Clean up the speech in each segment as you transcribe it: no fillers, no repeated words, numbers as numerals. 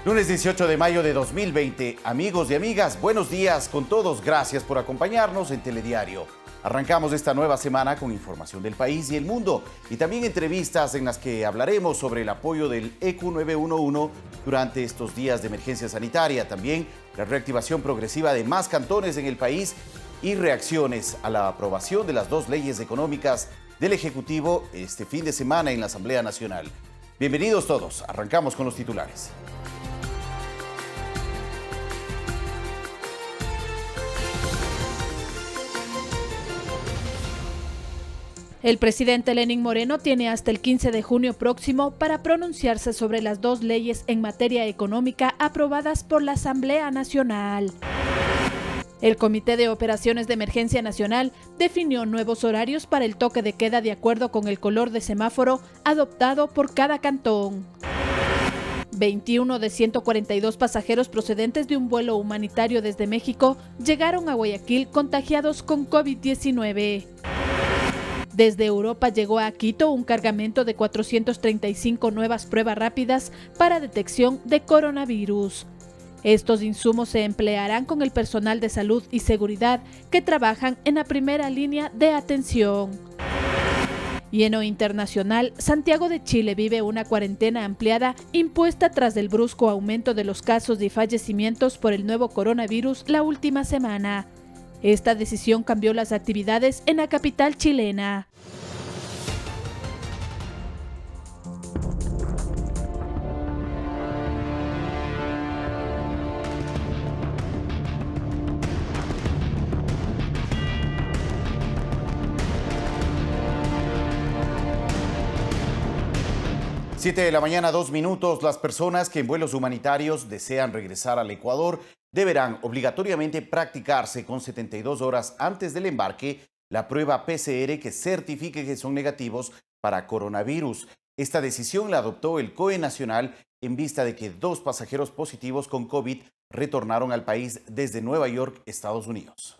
Lunes 18 de mayo de 2020. Amigos y amigas, buenos días con todos. Gracias por acompañarnos en Telediario. Arrancamos esta nueva semana con información del país y el mundo y también entrevistas en las que hablaremos sobre el apoyo del ECU 911 durante estos días de emergencia sanitaria. También la reactivación progresiva de más cantones en el país y reacciones a la aprobación de las dos leyes económicas del Ejecutivo este fin de semana en la Asamblea Nacional. Bienvenidos todos. Arrancamos con los titulares. El presidente Lenín Moreno tiene hasta el 15 de junio próximo para pronunciarse sobre las dos leyes en materia económica aprobadas por la Asamblea Nacional. El Comité de Operaciones de Emergencia Nacional definió nuevos horarios para el toque de queda de acuerdo con el color de semáforo adoptado por cada cantón. 21 de 142 pasajeros procedentes de un vuelo humanitario desde México llegaron a Guayaquil contagiados con COVID-19. Desde Europa llegó a Quito un cargamento de 435 nuevas pruebas rápidas para detección de coronavirus. Estos insumos se emplearán con el personal de salud y seguridad que trabajan en la primera línea de atención. Y en lo internacional, Santiago de Chile vive una cuarentena ampliada impuesta tras el brusco aumento de los casos y fallecimientos por el nuevo coronavirus la última semana. Esta decisión cambió las actividades en la capital chilena. Siete de la mañana, 2 minutos. Las personas que en vuelos humanitarios desean regresar al Ecuador deberán obligatoriamente practicarse con 72 horas antes del embarque la prueba PCR que certifique que son negativos para coronavirus. Esta decisión la adoptó el COE Nacional en vista de que 2 pasajeros positivos con COVID retornaron al país desde Nueva York, Estados Unidos.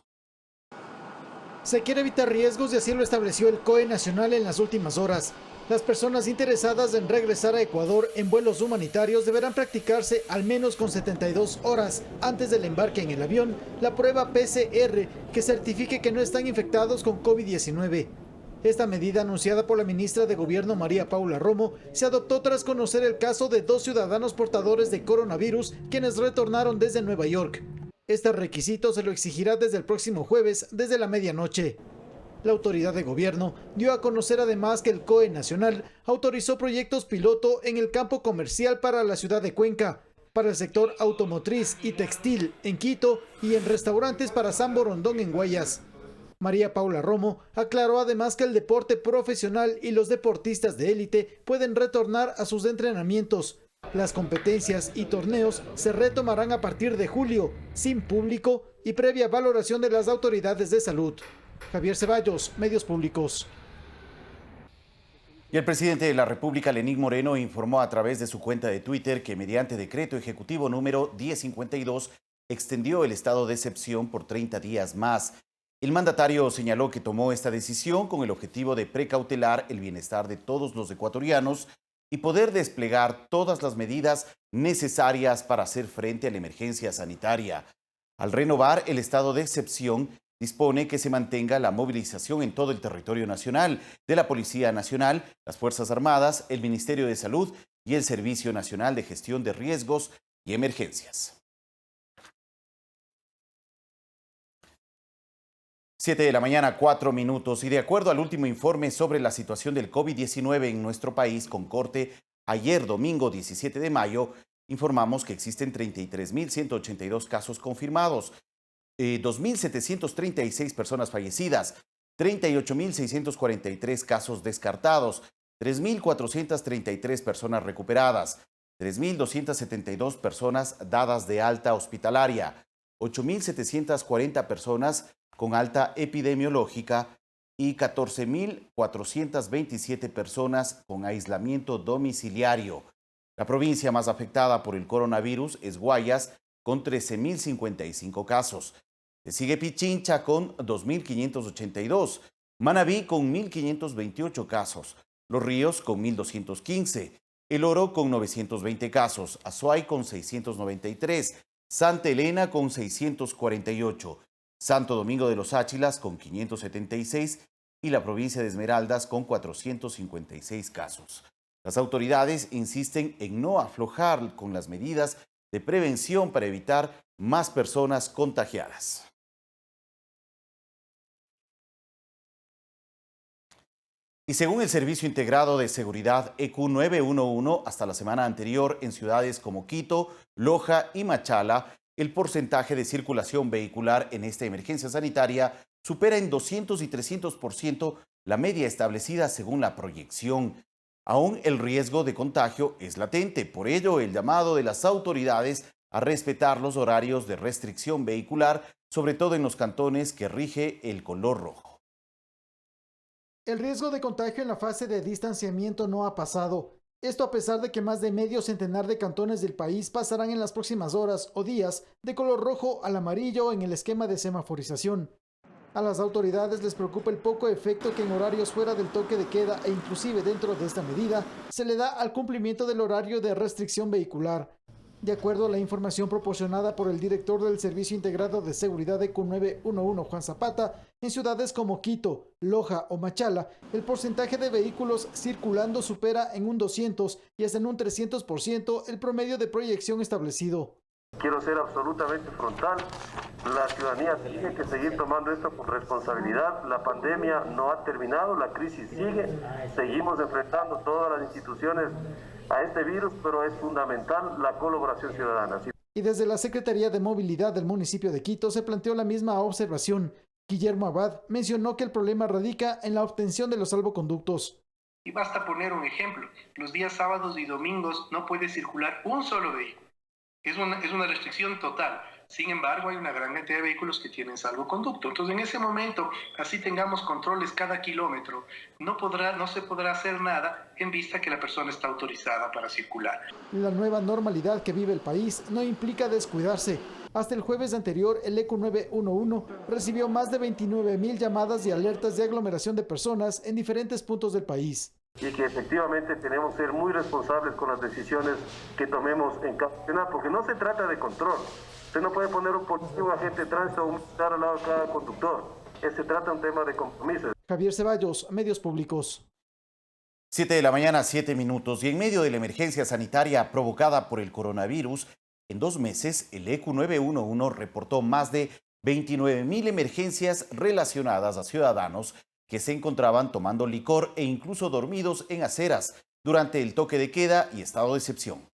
Se quiere evitar riesgos y así lo estableció el COE Nacional en las últimas horas. Las personas interesadas en regresar a Ecuador en vuelos humanitarios deberán practicarse al menos con 72 horas antes del embarque en el avión la prueba PCR que certifique que no están infectados con COVID-19. Esta medida, anunciada por la ministra de Gobierno María Paula Romo, se adoptó tras conocer el caso de 2 ciudadanos portadores de coronavirus quienes retornaron desde Nueva York. Este requisito se lo exigirá desde el próximo jueves, desde la medianoche. La autoridad de gobierno dio a conocer además que el COE Nacional autorizó proyectos piloto en el campo comercial para la ciudad de Cuenca, para el sector automotriz y textil en Quito y en restaurantes para San Borondón en Guayas. María Paula Romo aclaró además que el deporte profesional y los deportistas de élite pueden retornar a sus entrenamientos. Las competencias y torneos se retomarán a partir de julio, sin público y previa valoración de las autoridades de salud. Javier Ceballos, Medios Públicos. Y el presidente de la República, Lenín Moreno, informó a través de su cuenta de Twitter que mediante decreto ejecutivo número 1052 extendió el estado de excepción por 30 días más. El mandatario señaló que tomó esta decisión con el objetivo de precautelar el bienestar de todos los ecuatorianos y poder desplegar todas las medidas necesarias para hacer frente a la emergencia sanitaria. Al renovar el estado de excepción, dispone que se mantenga la movilización en todo el territorio nacional de la Policía Nacional, las Fuerzas Armadas, el Ministerio de Salud y el Servicio Nacional de Gestión de Riesgos y Emergencias. 7 de la mañana, 4 minutos. Y de acuerdo al último informe sobre la situación del COVID-19 en nuestro país, con corte ayer domingo 17 de mayo, informamos que existen 33.182 casos confirmados, 2.736 personas fallecidas, 38.643 casos descartados, 3.433 personas recuperadas, 3.272 personas dadas de alta hospitalaria, 8.740 personas con alta epidemiológica y 14.427 personas con aislamiento domiciliario. La provincia más afectada por el coronavirus es Guayas, con 13.055 casos. Le sigue Pichincha con 2.582, Manabí con 1.528 casos, Los Ríos con 1.215, El Oro con 920 casos, Azuay con 693, Santa Elena con 648, Santo Domingo de los Áchilas con 576 y la provincia de Esmeraldas con 456 casos. Las autoridades insisten en no aflojar con las medidas de prevención para evitar más personas contagiadas. Y según el Servicio Integrado de Seguridad EQ 911, hasta la semana anterior en ciudades como Quito, Loja y Machala, el porcentaje de circulación vehicular en esta emergencia sanitaria supera en 200 y 300% la media establecida según la proyección. Aún el riesgo de contagio es latente, por ello el llamado de las autoridades a respetar los horarios de restricción vehicular, sobre todo en los cantones que rige el color rojo. El riesgo de contagio en la fase de distanciamiento no ha pasado. Esto a pesar de que más de medio centenar de cantones del país pasarán en las próximas horas o días de color rojo al amarillo en el esquema de semaforización. A las autoridades les preocupa el poco efecto que en horarios fuera del toque de queda e inclusive dentro de esta medida se le da al cumplimiento del horario de restricción vehicular. De acuerdo a la información proporcionada por el director del Servicio Integrado de Seguridad EQ 911, Juan Zapata, en ciudades como Quito, Loja o Machala, el porcentaje de vehículos circulando supera en un 200 y hasta en un 300% el promedio de proyección establecido. Quiero ser absolutamente frontal. La ciudadanía tiene que seguir tomando esto con responsabilidad. La pandemia no ha terminado, la crisis sigue. Seguimos enfrentando todas las instituciones a este virus, pero es fundamental la colaboración ciudadana. Y desde la Secretaría de Movilidad del municipio de Quito se planteó la misma observación. Guillermo Abad mencionó que el problema radica en la obtención de los salvoconductos. Y basta poner un ejemplo. Los días sábados y domingos no puede circular un solo vehículo. Es una restricción total. Sin embargo, hay una gran cantidad de vehículos que tienen salvoconducto. Entonces, en ese momento, así tengamos controles cada kilómetro, no se podrá hacer nada en vista que la persona está autorizada para circular. La nueva normalidad que vive el país no implica descuidarse. Hasta el jueves anterior, el EQ 911 recibió más de 29,000 llamadas y alertas de aglomeración de personas en diferentes puntos del país. Y que efectivamente tenemos que ser muy responsables con las decisiones que tomemos en cada nacional, porque no se trata de control. Usted no puede poner un policía, un agente de tránsito o un militar al lado de cada conductor. Se trata de un tema de compromiso. Javier Ceballos, Medios Públicos. 7 de la mañana, 7 minutos. Y en medio de la emergencia sanitaria provocada por el coronavirus, en 2 meses el EQ 911 reportó más de 29,000 emergencias relacionadas a ciudadanos que se encontraban tomando licor e incluso dormidos en aceras durante el toque de queda y estado de excepción.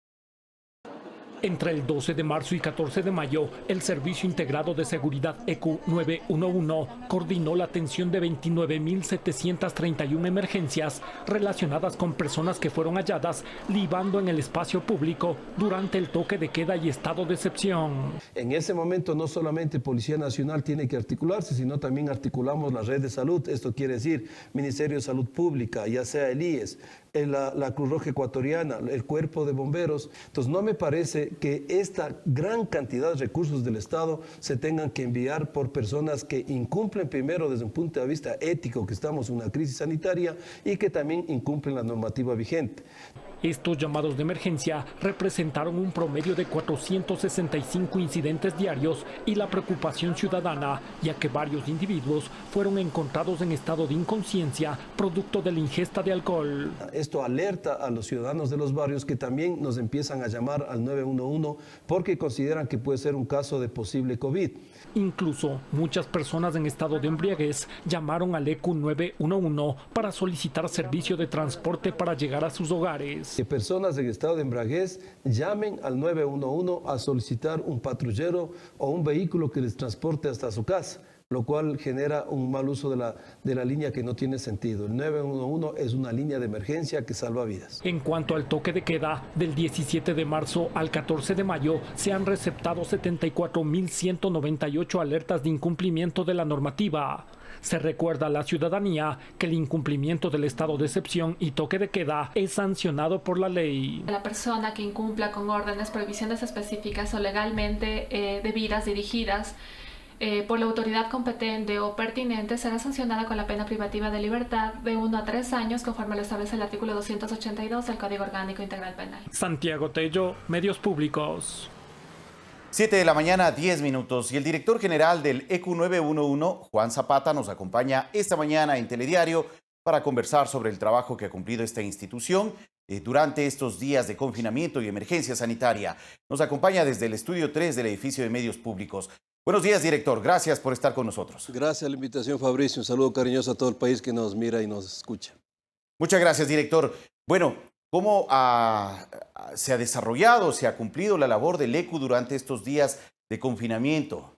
Entre el 12 de marzo y 14 de mayo, el Servicio Integrado de Seguridad EQ 911 coordinó la atención de 29,731 emergencias relacionadas con personas que fueron halladas libando en el espacio público durante el toque de queda y estado de excepción. En ese momento no solamente Policía Nacional tiene que articularse, sino también articulamos la red de salud. Esto quiere decir Ministerio de Salud Pública, ya sea el IES, la Cruz Roja Ecuatoriana, el Cuerpo de Bomberos. Entonces no me parece que esta gran cantidad de recursos del Estado se tengan que enviar por personas que incumplen primero desde un punto de vista ético, que estamos en una crisis sanitaria, y que también incumplen la normativa vigente. Estos llamados de emergencia representaron un promedio de 465 incidentes diarios y la preocupación ciudadana, ya que varios individuos fueron encontrados en estado de inconsciencia producto de la ingesta de alcohol. Esto alerta a los ciudadanos de los barrios que también nos empiezan a llamar al 911 porque consideran que puede ser un caso de posible COVID. Incluso muchas personas en estado de embriaguez llamaron al EQ 911 para solicitar servicio de transporte para llegar a sus hogares. Que personas en estado de embriaguez llamen al 911 a solicitar un patrullero o un vehículo que les transporte hasta su casa, lo cual genera un mal uso de la línea que no tiene sentido. El 911 es una línea de emergencia que salva vidas. En cuanto al toque de queda, del 17 de marzo al 14 de mayo se han receptado 74,198 alertas de incumplimiento de la normativa. Se recuerda a la ciudadanía que el incumplimiento del estado de excepción y toque de queda es sancionado por la ley. La persona que incumpla con órdenes, prohibiciones específicas o legalmente debidas, dirigidas, por la autoridad competente o pertinente, será sancionada con la pena privativa de libertad de 1 a 3 años, conforme lo establece el artículo 282 del Código Orgánico Integral Penal. Santiago Tello, Medios Públicos. 7 de la mañana, 10 minutos. Y el director general del ECU 911, Juan Zapata, nos acompaña esta mañana en Telediario para conversar sobre el trabajo que ha cumplido esta institución durante estos días de confinamiento y emergencia sanitaria. Nos acompaña desde el estudio 3 del edificio de Medios Públicos. Buenos días, director. Gracias por estar con nosotros. Gracias a la invitación, Fabricio. Un saludo cariñoso a todo el país que nos mira y nos escucha. Muchas gracias, director. Bueno, ¿cómo se ha desarrollado, se ha cumplido la labor del ECU durante estos días de confinamiento?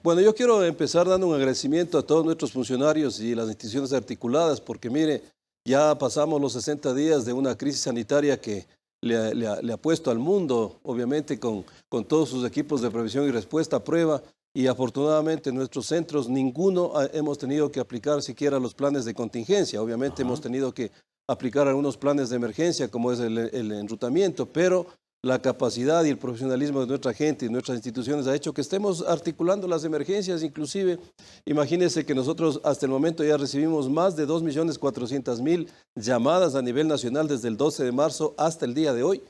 Bueno, yo quiero empezar dando un agradecimiento a todos nuestros funcionarios y las instituciones articuladas, porque mire, ya pasamos los 60 días de una crisis sanitaria que le ha puesto al mundo, obviamente con todos sus equipos de previsión y respuesta a prueba, y afortunadamente en nuestros centros ninguno hemos tenido que aplicar siquiera los planes de contingencia. Obviamente hemos tenido que aplicar algunos planes de emergencia, como es el enrutamiento, pero la capacidad y el profesionalismo de nuestra gente y nuestras instituciones ha hecho que estemos articulando las emergencias. Inclusive, imagínense que nosotros hasta el momento ya recibimos más de 2.400.000 llamadas a nivel nacional desde el 12 de marzo hasta el día de hoy.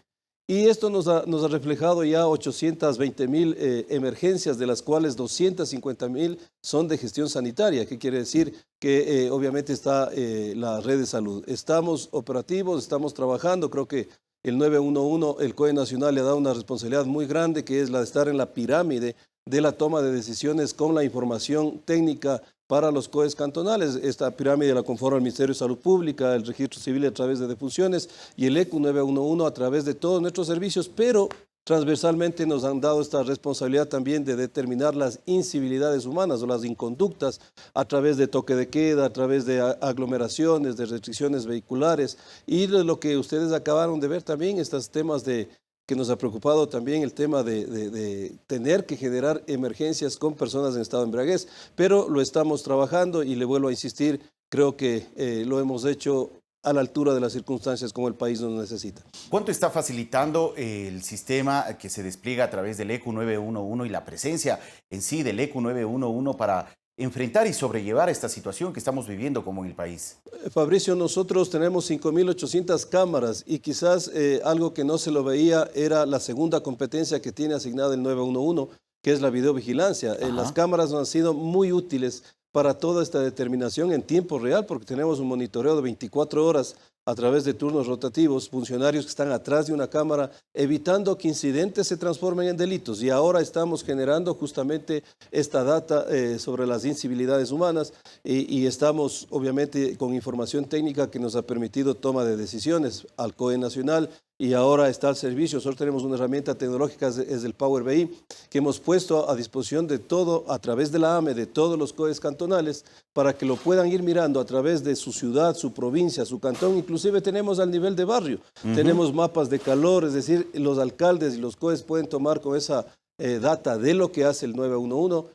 Y esto nos ha reflejado ya 820.000 emergencias, de las cuales 250.000 son de gestión sanitaria, que quiere decir que obviamente está la red de salud. Estamos operativos, estamos trabajando, creo que el 911, el COE Nacional, le ha dado una responsabilidad muy grande, que es la de estar en la pirámide de la toma de decisiones con la información técnica para los COEs cantonales. Esta pirámide la conforma el Ministerio de Salud Pública, el Registro Civil a través de defunciones y el ECU 911 a través de todos nuestros servicios, pero transversalmente nos han dado esta responsabilidad también de determinar las incivilidades humanas o las inconductas a través de toque de queda, a través de aglomeraciones, de restricciones vehiculares, y de lo que ustedes acabaron de ver también, estos temas que nos ha preocupado también, el tema de tener que generar emergencias con personas en estado de embriaguez, pero lo estamos trabajando y le vuelvo a insistir, creo que lo hemos hecho a la altura de las circunstancias como el país nos necesita. ¿Cuánto está facilitando el sistema que se despliega a través del ECU 911 y la presencia en sí del ECU 911 para enfrentar y sobrellevar esta situación que estamos viviendo como en el país? Fabricio, nosotros tenemos 5.800 cámaras y quizás algo que no se lo veía era la segunda competencia que tiene asignada el 911, que es la videovigilancia. Las cámaras han sido muy útiles para toda esta determinación en tiempo real, porque tenemos un monitoreo de 24 horas a través de turnos rotativos, funcionarios que están atrás de una cámara, evitando que incidentes se transformen en delitos. Y ahora estamos generando justamente esta data sobre las incivilidades humanas y estamos obviamente con información técnica que nos ha permitido toma de decisiones al COE Nacional. Y ahora está al servicio. Nosotros tenemos una herramienta tecnológica, es el Power BI, que hemos puesto a disposición de todo, a través de la AME, de todos los COEs cantonales, para que lo puedan ir mirando a través de su ciudad, su provincia, su cantón. Inclusive tenemos al nivel de barrio. Tenemos mapas de calor, es decir, los alcaldes y los COEs pueden tomar con esa data de lo que hace el 911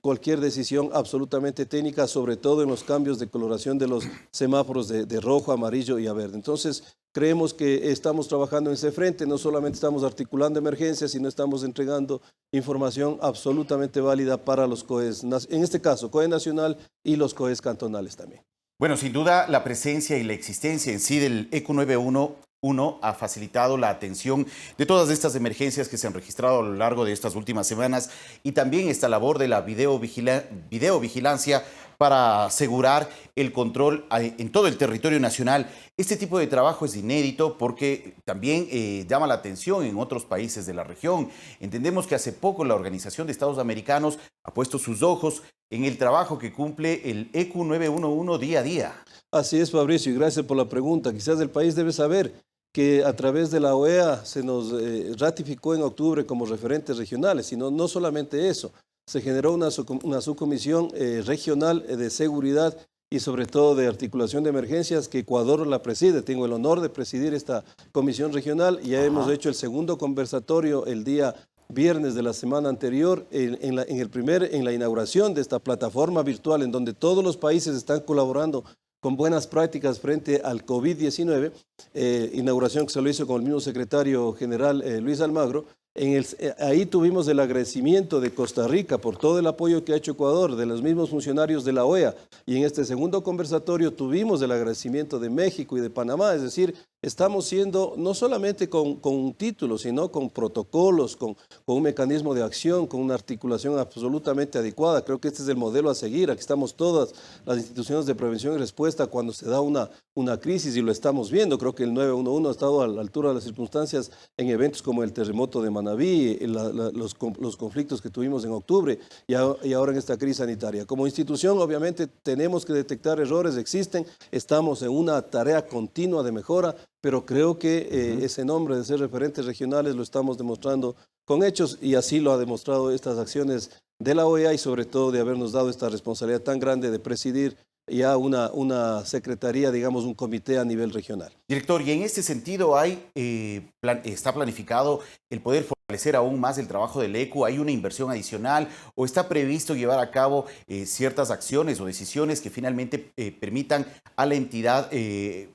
cualquier decisión absolutamente técnica, sobre todo en los cambios de coloración de los semáforos de rojo, amarillo y a verde. Entonces, creemos que estamos trabajando en ese frente, no solamente estamos articulando emergencias, sino estamos entregando información absolutamente válida para los COEs, en este caso, COE Nacional y los COEs cantonales también. Bueno, sin duda, la presencia y la existencia en sí del ECU 911 ha facilitado la atención de todas estas emergencias que se han registrado a lo largo de estas últimas semanas, y también esta labor de la videovigilancia para asegurar el control en todo el territorio nacional. Este tipo de trabajo es inédito porque también llama la atención en otros países de la región. Entendemos que hace poco la Organización de Estados Americanos ha puesto sus ojos en el trabajo que cumple el ECU 911 día a día. Así es, Fabricio, y gracias por la pregunta. Quizás el país debe saber que a través de la OEA se nos ratificó en octubre como referentes regionales, sino no solamente eso, se generó una subcomisión regional de seguridad y sobre todo de articulación de emergencias que Ecuador la preside. Tengo el honor de presidir esta comisión regional y ya hemos hecho el segundo conversatorio el día viernes de la semana anterior en la inauguración de esta plataforma virtual en donde todos los países están colaborando con buenas prácticas frente al COVID-19, inauguración que se lo hizo con el mismo secretario general Luis Almagro, Ahí tuvimos el agradecimiento de Costa Rica por todo el apoyo que ha hecho Ecuador, de los mismos funcionarios de la OEA. Y en este segundo conversatorio tuvimos el agradecimiento de México y de Panamá. Es decir, estamos siendo no solamente con un título, sino con protocolos, con un mecanismo de acción, con una articulación absolutamente adecuada. Creo que este es el modelo a seguir. Aquí estamos todas las instituciones de prevención y respuesta cuando se da una crisis y lo estamos viendo. Creo que el 911 ha estado a la altura de las circunstancias en eventos como el terremoto de Manabí, los conflictos que tuvimos en octubre y ahora en esta crisis sanitaria. Como institución, obviamente, tenemos que detectar errores, existen, estamos en una tarea continua de mejora, pero creo que ese nombre de ser referentes regionales lo estamos demostrando con hechos y así lo ha demostrado estas acciones de la OEA y sobre todo de habernos dado esta responsabilidad tan grande de presidir ya una secretaría, digamos, un comité a nivel regional. Director, y en este sentido está planificado el poder fortalecer aún más el trabajo del ECU. ¿Hay una inversión adicional o está previsto llevar a cabo ciertas acciones o decisiones que finalmente permitan a la entidad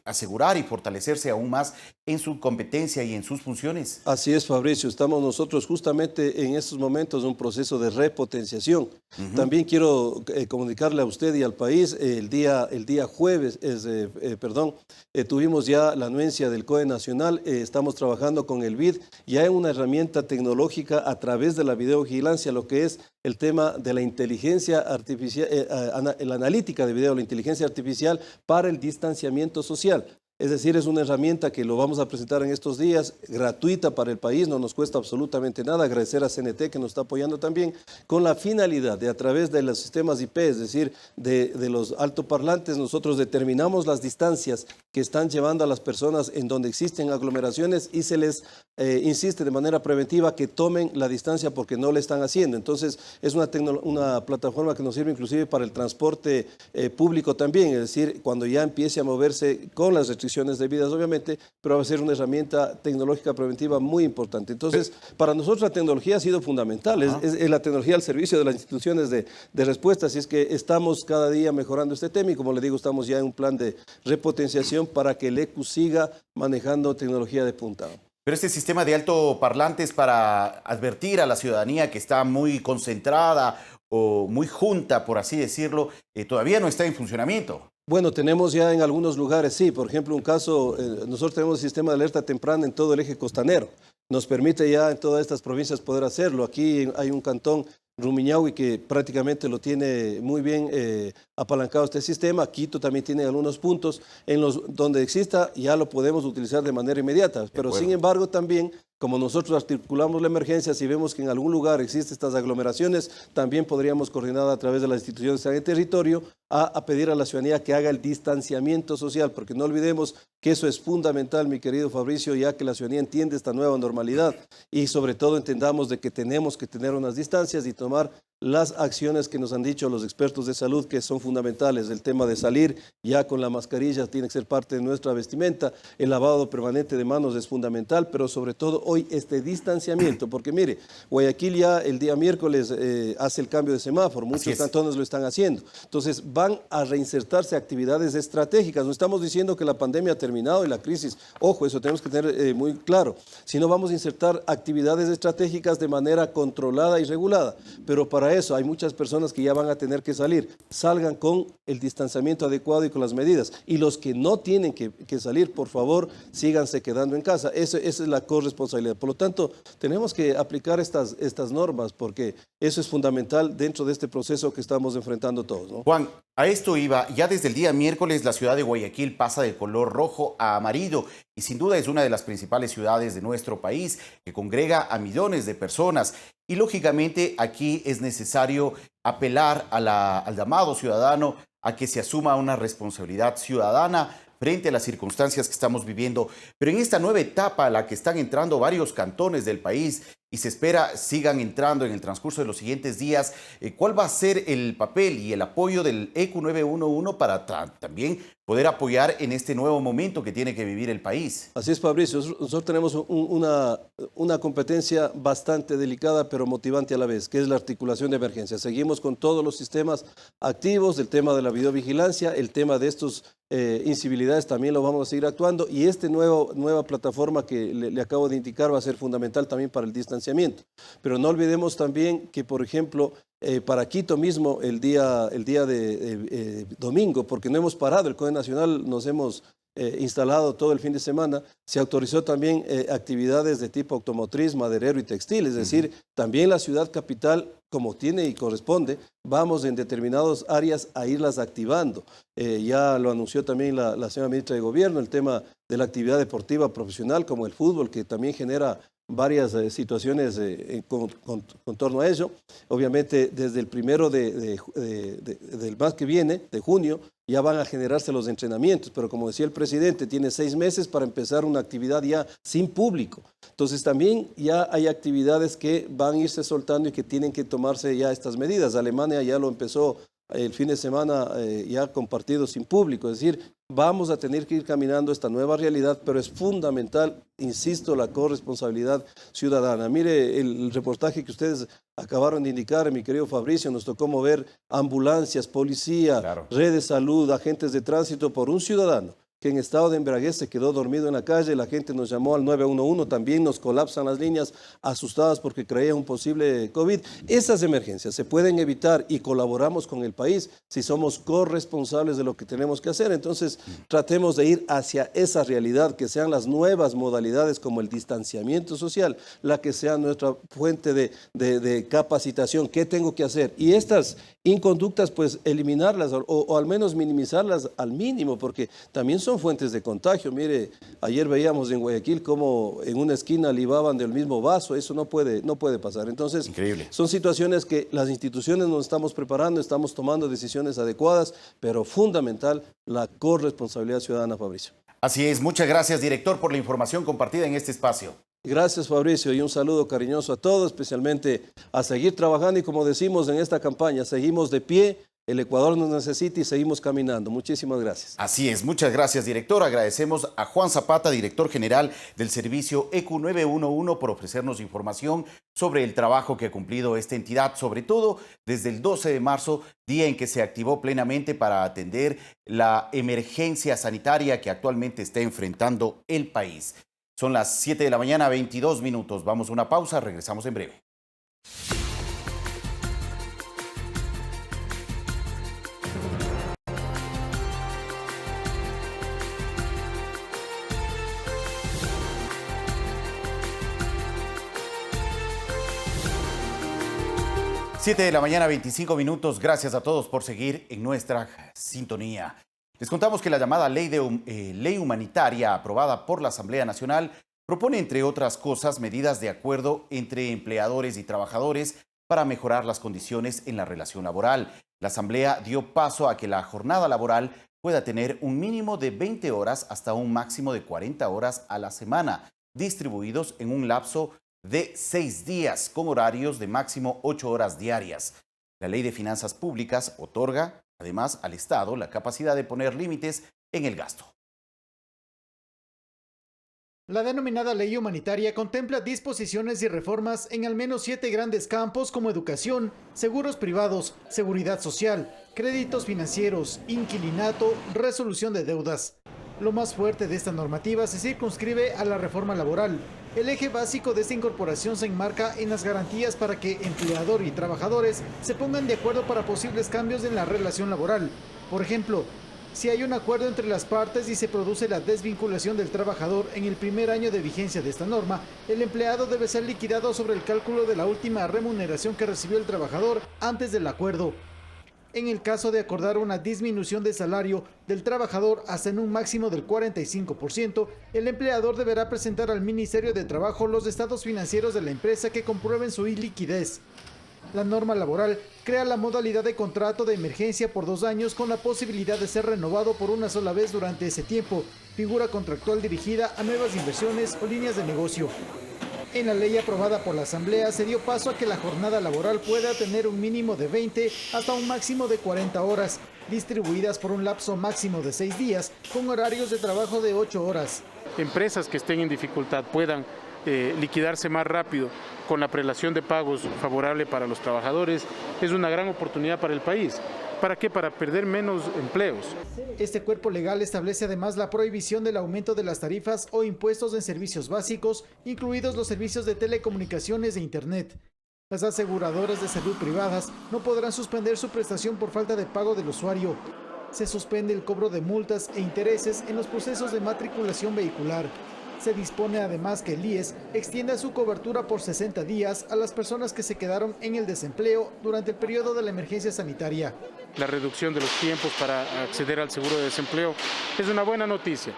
asegurar y fortalecerse aún más en su competencia y en sus funciones? Así es, Fabricio. Estamos nosotros justamente en estos momentos en un proceso de repotenciación. También quiero comunicarle a usted y al país, el día jueves, tuvimos ya la anuencia del COE Nacional, estamos trabajando con el BID, ya en una herramienta tecnológica a través de la videovigilancia, lo que es el tema de la inteligencia artificial, la analítica de video, la inteligencia artificial para el distanciamiento social. Es decir, es una herramienta que lo vamos a presentar en estos días, gratuita para el país, no nos cuesta absolutamente nada. Agradecer a CNT que nos está apoyando también, con la finalidad de a través de los sistemas IP, es decir, de los altoparlantes, nosotros determinamos las distancias que están llevando a las personas en donde existen aglomeraciones y se les insiste de manera preventiva que tomen la distancia porque no le están haciendo. Entonces, es una plataforma que nos sirve inclusive para el transporte público también, es decir, cuando ya empiece a moverse con las restricciones debidas, obviamente, pero va a ser una herramienta tecnológica preventiva muy importante. Entonces, para nosotros la tecnología ha sido fundamental, es la tecnología al servicio de las instituciones de respuesta, así es que estamos cada día mejorando este tema y como le digo, estamos ya en un plan de repotenciación para que el ECU siga manejando tecnología de punta. Pero este sistema de altoparlantes para advertir a la ciudadanía que está muy concentrada o muy junta, por así decirlo, todavía no está en funcionamiento. Bueno, tenemos ya en algunos lugares, sí, por ejemplo, un caso, nosotros tenemos el sistema de alerta temprana en todo el eje costanero. Nos permite ya en todas estas provincias poder hacerlo. Aquí hay un cantón, Rumiñahui, que prácticamente lo tiene muy bien apalancado este sistema. Quito también tiene algunos puntos donde exista, ya lo podemos utilizar de manera inmediata. Pero sin embargo también, como nosotros articulamos la emergencia, si vemos que en algún lugar existen estas aglomeraciones, también podríamos coordinar a través de las instituciones en el territorio a pedir a la ciudadanía que haga el distanciamiento social, porque no olvidemos que eso es fundamental, mi querido Fabricio, ya que la ciudadanía entiende esta nueva normalidad y sobre todo entendamos de que tenemos que tener unas distancias y tomar las acciones que nos han dicho los expertos de salud que son fundamentales. El tema de salir ya con la mascarilla tiene que ser parte de nuestra vestimenta, el lavado permanente de manos es fundamental, pero sobre todo hoy este distanciamiento, porque mire, Guayaquil ya el día miércoles hace el cambio de semáforo, muchos cantones lo están haciendo, entonces van a reinsertarse actividades estratégicas. No estamos diciendo que la pandemia ha terminado y la crisis, ojo, eso tenemos que tener muy claro, sino vamos a insertar actividades estratégicas de manera controlada y regulada, pero para eso hay muchas personas que ya van a tener que salir, salgan con el distanciamiento adecuado y con las medidas, y los que no tienen que salir, por favor, síganse quedando en casa, esa es la corresponsabilidad. Por lo tanto, tenemos que aplicar estas normas porque eso es fundamental dentro de este proceso que estamos enfrentando todos, ¿no? Juan, a esto iba, ya desde el día miércoles la ciudad de Guayaquil pasa de color rojo a amarillo y sin duda es una de las principales ciudades de nuestro país que congrega a millones de personas y lógicamente aquí es necesario apelar al llamado ciudadano a que se asuma una responsabilidad ciudadana frente a las circunstancias que estamos viviendo. Pero en esta nueva etapa a la que están entrando varios cantones del país y se espera sigan entrando en el transcurso de los siguientes días, ¿cuál va a ser el papel y el apoyo del ECU 911 para también poder apoyar en este nuevo momento que tiene que vivir el país. Así es, Fabricio. Nosotros tenemos una competencia bastante delicada, pero motivante a la vez, que es la articulación de emergencia. Seguimos con todos los sistemas activos, el tema de la videovigilancia, el tema de estos incivilidades también lo vamos a seguir actuando, y esta nueva plataforma que le acabo de indicar va a ser fundamental también para el distanciamiento. Pero no olvidemos también que, por ejemplo, para Quito mismo, el día de domingo, porque no hemos parado, el COE Nacional nos hemos instalado todo el fin de semana, se autorizó también actividades de tipo automotriz, maderero y textil, es decir, también la ciudad capital, como tiene y corresponde, vamos en determinadas áreas a irlas activando. Ya lo anunció también la señora ministra de Gobierno, el tema de la actividad deportiva profesional como el fútbol, que también genera varias situaciones con torno a ello. Obviamente, desde el 1 del mes que viene, de junio, ya van a generarse los entrenamientos, pero como decía el presidente, tiene 6 meses para empezar una actividad ya sin público. Entonces también ya hay actividades que van a irse soltando y que tienen que tomarse ya estas medidas. Alemania ya lo empezó el fin de semana ya con partidos sin público, es decir, vamos a tener que ir caminando esta nueva realidad, pero es fundamental, insisto, la corresponsabilidad ciudadana. Mire el reportaje que ustedes acabaron de indicar, mi querido Fabricio, nos tocó mover ambulancias, policía, claro, red de salud, agentes de tránsito por un ciudadano que en estado de embriaguez se quedó dormido en la calle. La gente nos llamó al 911, también nos colapsan las líneas asustadas porque creían un posible COVID. Esas emergencias se pueden evitar y colaboramos con el país si somos corresponsables de lo que tenemos que hacer. Entonces, tratemos de ir hacia esa realidad, que sean las nuevas modalidades como el distanciamiento social, la que sea nuestra fuente de capacitación. ¿Qué tengo que hacer? Y estas inconductas, pues eliminarlas o al menos minimizarlas al mínimo, porque también son fuentes de contagio. Mire, ayer veíamos en Guayaquil cómo en una esquina libaban del mismo vaso. Eso no puede pasar. Entonces, increíble. Son situaciones que las instituciones nos estamos preparando, estamos tomando decisiones adecuadas, pero fundamental la corresponsabilidad ciudadana, Fabricio. Así es. Muchas gracias, director, por la información compartida en este espacio. Gracias, Fabricio, y un saludo cariñoso a todos, especialmente a seguir trabajando y, como decimos en esta campaña, seguimos de pie, el Ecuador nos necesita y seguimos caminando. Muchísimas gracias. Así es, muchas gracias, director. Agradecemos a Juan Zapata, director general del servicio ECU 911, por ofrecernos información sobre el trabajo que ha cumplido esta entidad, sobre todo desde el 12 de marzo, día en que se activó plenamente para atender la emergencia sanitaria que actualmente está enfrentando el país. Son las 7 de la mañana, 22 minutos. Vamos a una pausa, regresamos en breve. Siete de la mañana, 25 minutos. Gracias a todos por seguir en nuestra sintonía. Les contamos que la llamada ley humanitaria aprobada por la Asamblea Nacional propone, entre otras cosas, medidas de acuerdo entre empleadores y trabajadores para mejorar las condiciones en la relación laboral. La Asamblea dio paso a que la jornada laboral pueda tener un mínimo de 20 horas hasta un máximo de 40 horas a la semana, distribuidos en un lapso de 6 días, con horarios de máximo 8 horas diarias. La Ley de Finanzas Públicas otorga, además, al Estado la capacidad de poner límites en el gasto. La denominada ley humanitaria contempla disposiciones y reformas en al menos 7 grandes campos como educación, seguros privados, seguridad social, créditos financieros, inquilinato, resolución de deudas. Lo más fuerte de esta normativa se circunscribe a la reforma laboral. El eje básico de esta incorporación se enmarca en las garantías para que empleador y trabajadores se pongan de acuerdo para posibles cambios en la relación laboral. Por ejemplo, si hay un acuerdo entre las partes y se produce la desvinculación del trabajador en el primer año de vigencia de esta norma, el empleado debe ser liquidado sobre el cálculo de la última remuneración que recibió el trabajador antes del acuerdo. En el caso de acordar una disminución de salario del trabajador hasta en un máximo del 45%, el empleador deberá presentar al Ministerio de Trabajo los estados financieros de la empresa que comprueben su iliquidez. La norma laboral crea la modalidad de contrato de emergencia por 2 años con la posibilidad de ser renovado por una sola vez durante ese tiempo, figura contractual dirigida a nuevas inversiones o líneas de negocio. En la ley aprobada por la Asamblea se dio paso a que la jornada laboral pueda tener un mínimo de 20 hasta un máximo de 40 horas, distribuidas por un lapso máximo de 6 días, con horarios de trabajo de 8 horas. Empresas que estén en dificultad puedan liquidarse más rápido con la prelación de pagos favorable para los trabajadores, es una gran oportunidad para el país. ¿Para qué? Para perder menos empleos. Este cuerpo legal establece además la prohibición del aumento de las tarifas o impuestos en servicios básicos, incluidos los servicios de telecomunicaciones e Internet. Las aseguradoras de salud privadas no podrán suspender su prestación por falta de pago del usuario. Se suspende el cobro de multas e intereses en los procesos de matriculación vehicular. Se dispone además que el IES extienda su cobertura por 60 días a las personas que se quedaron en el desempleo durante el periodo de la emergencia sanitaria. La reducción de los tiempos para acceder al seguro de desempleo es una buena noticia.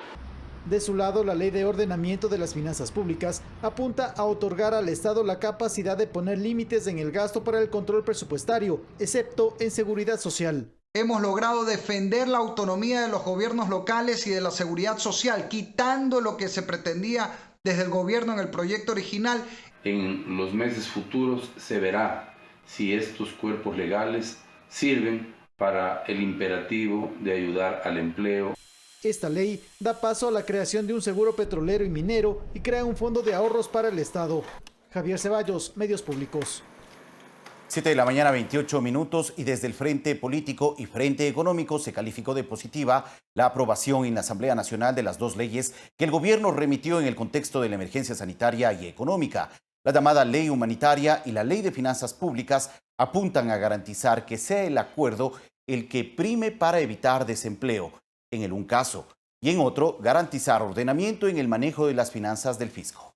De su lado, la Ley de Ordenamiento de las Finanzas Públicas apunta a otorgar al Estado la capacidad de poner límites en el gasto para el control presupuestario, excepto en seguridad social. Hemos logrado defender la autonomía de los gobiernos locales y de la seguridad social, quitando lo que se pretendía desde el gobierno en el proyecto original. En los meses futuros se verá si estos cuerpos legales sirven para el imperativo de ayudar al empleo. Esta ley da paso a la creación de un seguro petrolero y minero y crea un fondo de ahorros para el Estado. Javier Ceballos, Medios Públicos. 7 de la mañana, 28 minutos, y desde el Frente Político y Frente Económico se calificó de positiva la aprobación en la Asamblea Nacional de las dos leyes que el gobierno remitió en el contexto de la emergencia sanitaria y económica. La llamada Ley Humanitaria y la Ley de Finanzas Públicas apuntan a garantizar que sea el acuerdo el que prime para evitar desempleo, en un caso, y en otro, garantizar ordenamiento en el manejo de las finanzas del fisco.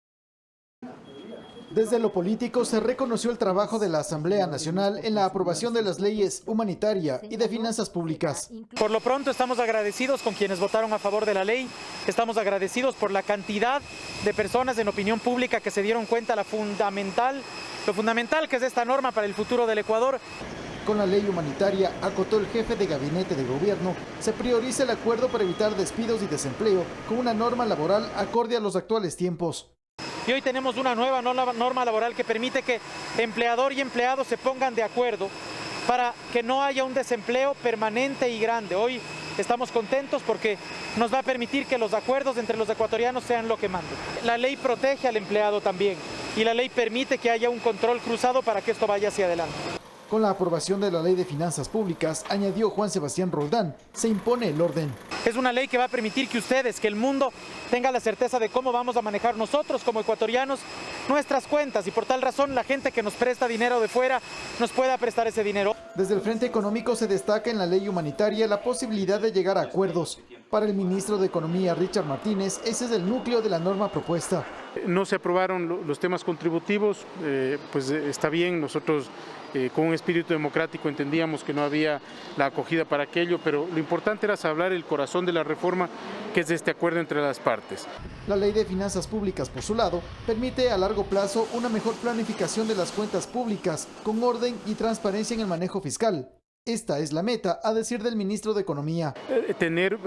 Desde lo político se reconoció el trabajo de la Asamblea Nacional en la aprobación de las leyes humanitaria y de finanzas públicas. Por lo pronto estamos agradecidos con quienes votaron a favor de la ley, estamos agradecidos por la cantidad de personas en opinión pública que se dieron cuenta lo fundamental que es esta norma para el futuro del Ecuador. Con la ley humanitaria, acotó el jefe de gabinete de gobierno, se prioriza el acuerdo para evitar despidos y desempleo con una norma laboral acorde a los actuales tiempos. Y hoy tenemos una nueva norma laboral que permite que empleador y empleado se pongan de acuerdo para que no haya un desempleo permanente y grande. Hoy estamos contentos porque nos va a permitir que los acuerdos entre los ecuatorianos sean lo que manden. La ley protege al empleado también y la ley permite que haya un control cruzado para que esto vaya hacia adelante. Con la aprobación de la Ley de Finanzas Públicas, añadió Juan Sebastián Roldán, se impone el orden. Es una ley que va a permitir que ustedes, que el mundo tenga la certeza de cómo vamos a manejar nosotros como ecuatorianos nuestras cuentas y por tal razón la gente que nos presta dinero de fuera nos pueda prestar ese dinero. Desde el Frente Económico se destaca en la ley humanitaria la posibilidad de llegar a acuerdos. Para el ministro de Economía, Richard Martínez, ese es el núcleo de la norma propuesta. No se aprobaron los temas contributivos, pues está bien, nosotros con un espíritu democrático entendíamos que no había la acogida para aquello, pero lo importante era hablar el corazón de la reforma, que es este acuerdo entre las partes. La Ley de Finanzas Públicas, por su lado, permite a largo plazo una mejor planificación de las cuentas públicas, con orden y transparencia en el manejo fiscal. Esta es la meta, a decir del ministro de Economía. Tener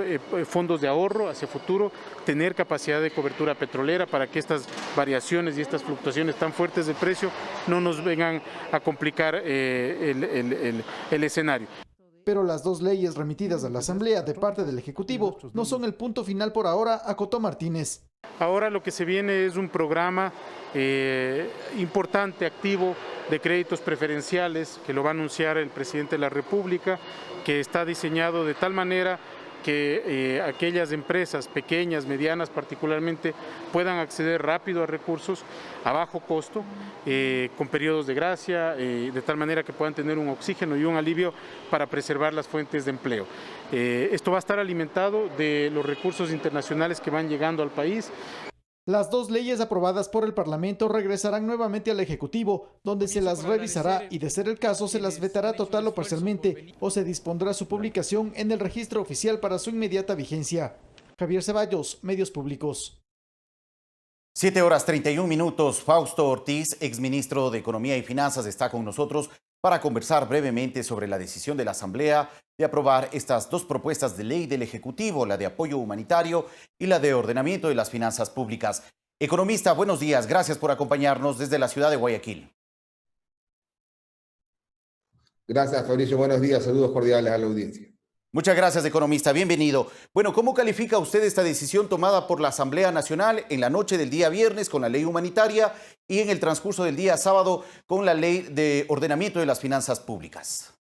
fondos de ahorro hacia futuro, tener capacidad de cobertura petrolera para que estas variaciones y estas fluctuaciones tan fuertes de precio no nos vengan a complicar el escenario. Pero las dos leyes remitidas a la Asamblea de parte del Ejecutivo no son el punto final por ahora, acotó Martínez. Ahora lo que se viene es un programa importante, activo, de créditos preferenciales, que lo va a anunciar el presidente de la República, que está diseñado de tal manera que aquellas empresas pequeñas, medianas particularmente, puedan acceder rápido a recursos a bajo costo, con periodos de gracia, de tal manera que puedan tener un oxígeno y un alivio para preservar las fuentes de empleo. Esto va a estar alimentado de los recursos internacionales que van llegando al país. Las dos leyes aprobadas por el Parlamento regresarán nuevamente al Ejecutivo, donde se las revisará y, de ser el caso, se las vetará total o parcialmente, o se dispondrá su publicación en el registro oficial para su inmediata vigencia. Javier Ceballos, Medios Públicos. 7 horas 31 minutos. Fausto Ortiz, exministro de Economía y Finanzas, está con nosotros para conversar brevemente sobre la decisión de la Asamblea de aprobar estas dos propuestas de ley del Ejecutivo, la de apoyo humanitario y la de ordenamiento de las finanzas públicas. Economista, buenos días. Gracias por acompañarnos desde la ciudad de Guayaquil. Gracias, Fabricio. Buenos días. Saludos cordiales a la audiencia. Muchas gracias, economista. Bienvenido. Bueno, ¿cómo califica usted esta decisión tomada por la Asamblea Nacional en la noche del día viernes con la ley humanitaria y en el transcurso del día sábado con la ley de ordenamiento de las finanzas públicas?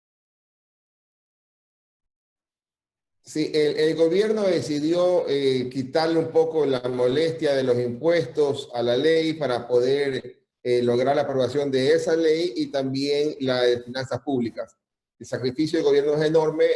Sí, el gobierno decidió quitarle un poco la molestia de los impuestos a la ley para poder lograr la aprobación de esa ley y también la de finanzas públicas. El sacrificio del gobierno es enorme.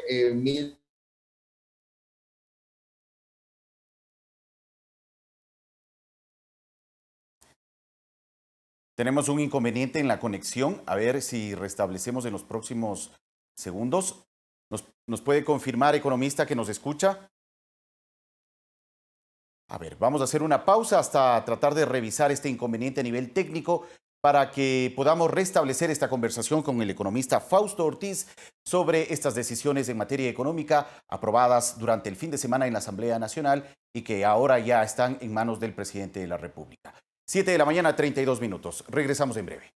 Tenemos un inconveniente en la conexión. A ver si restablecemos en los próximos segundos. ¿Nos puede confirmar, economista, que nos escucha? A ver, vamos a hacer una pausa hasta tratar de revisar este inconveniente a nivel técnico para que podamos restablecer esta conversación con el economista Fausto Ortiz sobre estas decisiones en materia económica aprobadas durante el fin de semana en la Asamblea Nacional y que ahora ya están en manos del presidente de la República. 7 de la mañana, 32 minutos. Regresamos en breve.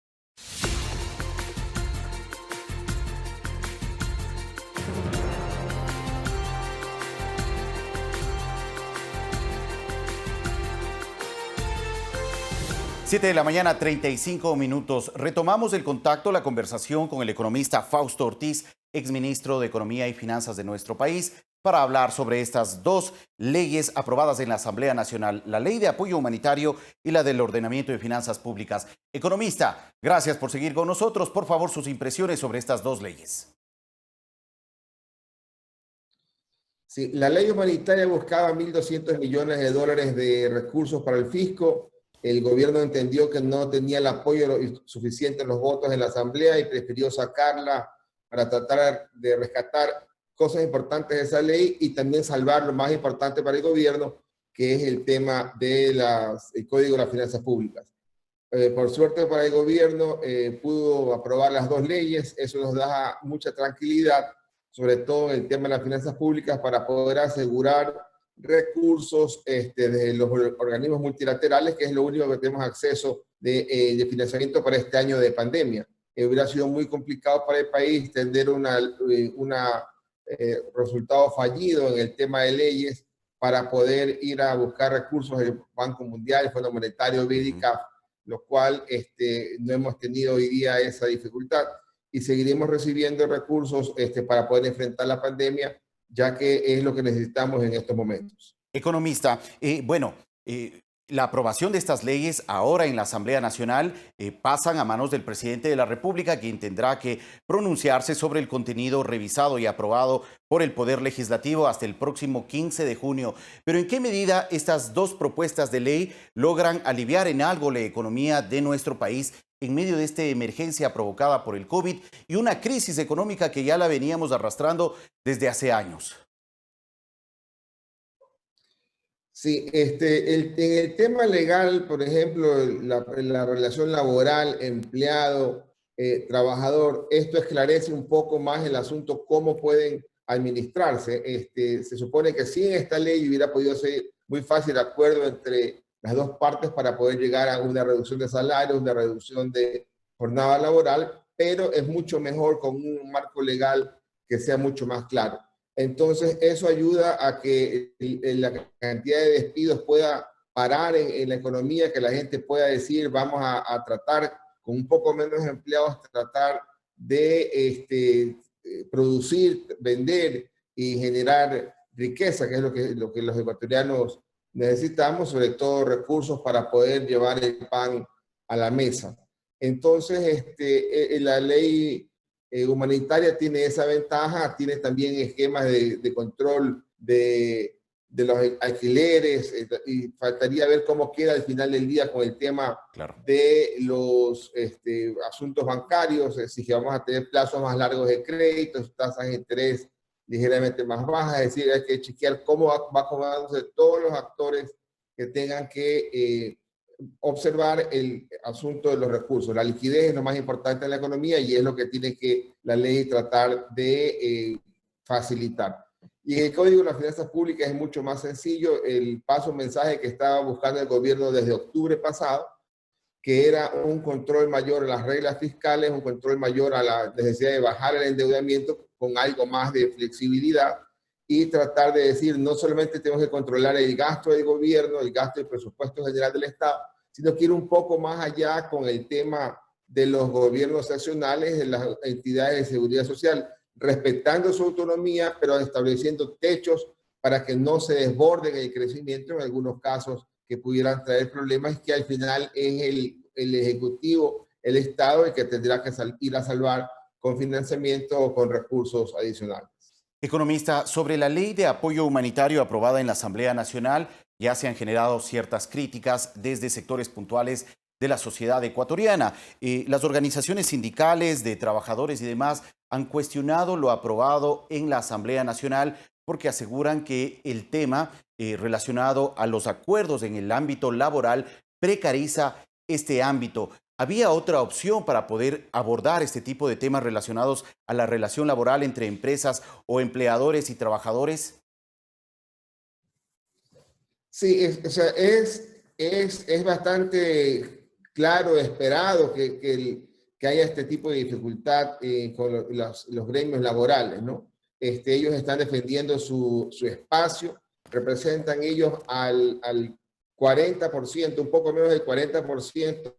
Siete de la mañana, 35 minutos. Retomamos el contacto, la conversación con el economista Fausto Ortiz, exministro de Economía y Finanzas de nuestro país, para hablar sobre estas dos leyes aprobadas en la Asamblea Nacional, la Ley de Apoyo Humanitario y la del Ordenamiento de Finanzas Públicas. Economista, gracias por seguir con nosotros. Por favor, sus impresiones sobre estas dos leyes. Sí, la ley humanitaria buscaba 1.200 millones de dólares de recursos para el fisco. El gobierno entendió que no tenía el apoyo suficiente en los votos en la Asamblea y prefirió sacarla para tratar de rescatar cosas importantes de esa ley y también salvar lo más importante para el gobierno, que es el tema del Código de las Finanzas Públicas. Por suerte para el gobierno pudo aprobar las dos leyes. Eso nos da mucha tranquilidad, sobre todo en el tema de las finanzas públicas, para poder asegurar recursos de los organismos multilaterales, que es lo único que tenemos acceso de financiamiento para este año de pandemia. Hubiera sido muy complicado para el país tener un resultado fallido en el tema de leyes para poder ir a buscar recursos del Banco Mundial, el Fondo Monetario, BIDICAF, lo cual no hemos tenido hoy día esa dificultad y seguiremos recibiendo recursos para poder enfrentar la pandemia, ya que es lo que necesitamos en estos momentos. Economista, la aprobación de estas leyes ahora en la Asamblea Nacional pasan a manos del presidente de la República, quien tendrá que pronunciarse sobre el contenido revisado y aprobado por el Poder Legislativo hasta el próximo 15 de junio. Pero ¿en qué medida estas dos propuestas de ley logran aliviar en algo la economía de nuestro país en medio de esta emergencia provocada por el COVID y una crisis económica que ya la veníamos arrastrando desde hace años? Sí, en el tema legal, por ejemplo, la relación laboral, empleado, trabajador, esto esclarece un poco más el asunto, cómo pueden administrarse. Se supone que sin esta ley hubiera podido ser muy fácil el acuerdo entre las dos partes para poder llegar a una reducción de salarios, una reducción de jornada laboral, pero es mucho mejor con un marco legal que sea mucho más claro. Entonces, eso ayuda a que la cantidad de despidos pueda parar en la economía, que la gente pueda decir, vamos a tratar con un poco menos empleados, tratar de producir, vender y generar riqueza, que es lo que los ecuatorianos necesitamos, sobre todo recursos para poder llevar el pan a la mesa. Entonces, la ley humanitaria tiene esa ventaja, tiene también esquemas de control de los alquileres, y faltaría ver cómo queda al final del día con el tema de los asuntos bancarios, si vamos a tener plazos más largos de créditos, tasas de interés ligeramente más bajas, es decir, hay que chequear cómo va acomodándose todos los actores que tengan que observar el asunto de los recursos. La liquidez es lo más importante en la economía y es lo que tiene que la ley tratar de facilitar. Y en el Código de las Finanzas Públicas es mucho más sencillo. El paso mensaje que estaba buscando el gobierno desde octubre pasado, que era un control mayor a las reglas fiscales, un control mayor a la necesidad de bajar el endeudamiento con algo más de flexibilidad y tratar de decir, no solamente tenemos que controlar el gasto del gobierno, el gasto del presupuesto general del Estado, sino que ir un poco más allá con el tema de los gobiernos seccionales, de las entidades de seguridad social, respetando su autonomía, pero estableciendo techos para que no se desborden el crecimiento en algunos casos que pudieran traer problemas, que al final es el Ejecutivo, el Estado, el que tendrá que ir a salvar con financiamiento o con recursos adicionales. Economista, sobre la ley de apoyo humanitario aprobada en la Asamblea Nacional, ya se han generado ciertas críticas desde sectores puntuales de la sociedad ecuatoriana. Las organizaciones sindicales de trabajadores y demás han cuestionado lo aprobado en la Asamblea Nacional porque aseguran que el tema relacionado a los acuerdos en el ámbito laboral precariza este ámbito. ¿Había otra opción para poder abordar este tipo de temas relacionados a la relación laboral entre empresas o empleadores y trabajadores? Sí, es bastante claro, esperado que haya este tipo de dificultad con los gremios laborales, ¿no? Ellos están defendiendo su espacio, representan ellos al 40%, un poco menos del 40%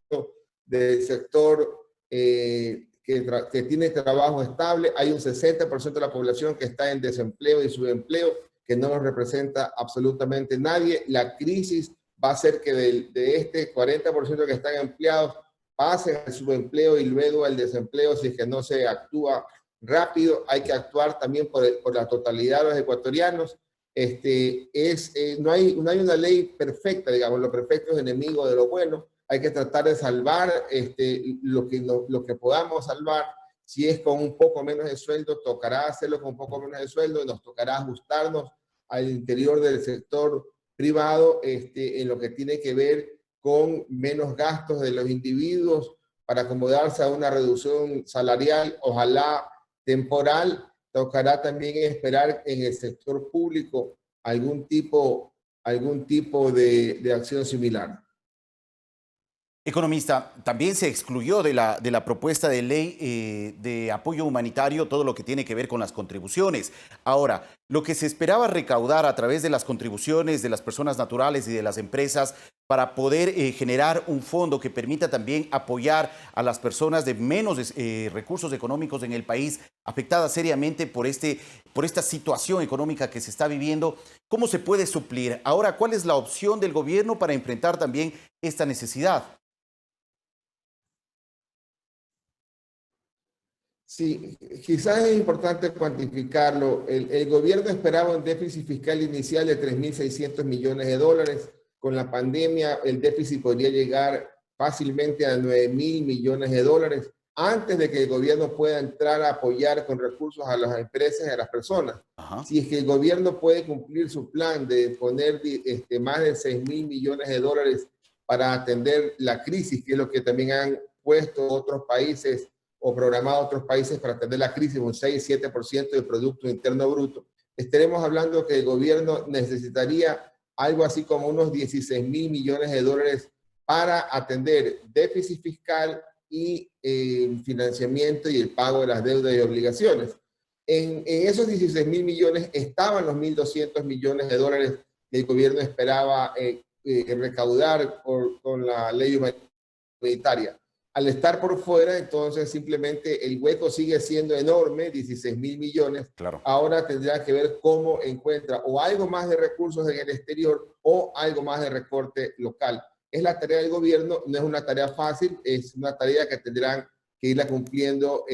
del sector que tiene trabajo estable. Hay un 60% de la población que está en desempleo y subempleo, que no nos representa absolutamente nadie. La crisis va a hacer que de este 40% que están empleados pasen al subempleo y luego al desempleo si es que no se actúa rápido. Hay que actuar también por la totalidad de los ecuatorianos. No hay una ley perfecta, digamos, lo perfecto es enemigo de lo bueno. Hay que tratar de salvar lo que podamos salvar. Si es con un poco menos de sueldo, tocará hacerlo con un poco menos de sueldo y nos tocará ajustarnos al interior del sector privado en lo que tiene que ver con menos gastos de los individuos para acomodarse a una reducción salarial, ojalá temporal. Tocará también esperar en el sector público algún tipo de acción similar. Economista, también se excluyó de la propuesta de ley de apoyo humanitario todo lo que tiene que ver con las contribuciones. Ahora, lo que se esperaba recaudar a través de las contribuciones de las personas naturales y de las empresas para poder generar un fondo que permita también apoyar a las personas de menos recursos económicos en el país, afectadas seriamente por esta situación económica que se está viviendo, ¿cómo se puede suplir? Ahora, ¿cuál es la opción del gobierno para enfrentar también esta necesidad? Sí, quizás es importante cuantificarlo. El gobierno esperaba un déficit fiscal inicial de 3.600 millones de dólares. Con la pandemia, el déficit podría llegar fácilmente a 9.000 millones de dólares antes de que el gobierno pueda entrar a apoyar con recursos a las empresas y a las personas. Ajá. Si es que el gobierno puede cumplir su plan de poner más de 6.000 millones de dólares para atender la crisis, que es lo que también han puesto otros países o programado otros países para atender la crisis, un 6-7% del Producto Interno Bruto, estaremos hablando que el gobierno necesitaría algo así como unos 16.000 millones de dólares para atender déficit fiscal y financiamiento y el pago de las deudas y obligaciones. En esos 16.000 millones estaban los 1.200 millones de dólares que el gobierno esperaba recaudar con la ley humanitaria. Al estar por fuera, entonces simplemente el hueco sigue siendo enorme, 16.000 millones. Claro. Ahora tendrá que ver cómo encuentra o algo más de recursos en el exterior o algo más de recorte local. Es la tarea del gobierno, no es una tarea fácil, es una tarea que tendrán que irla cumpliendo,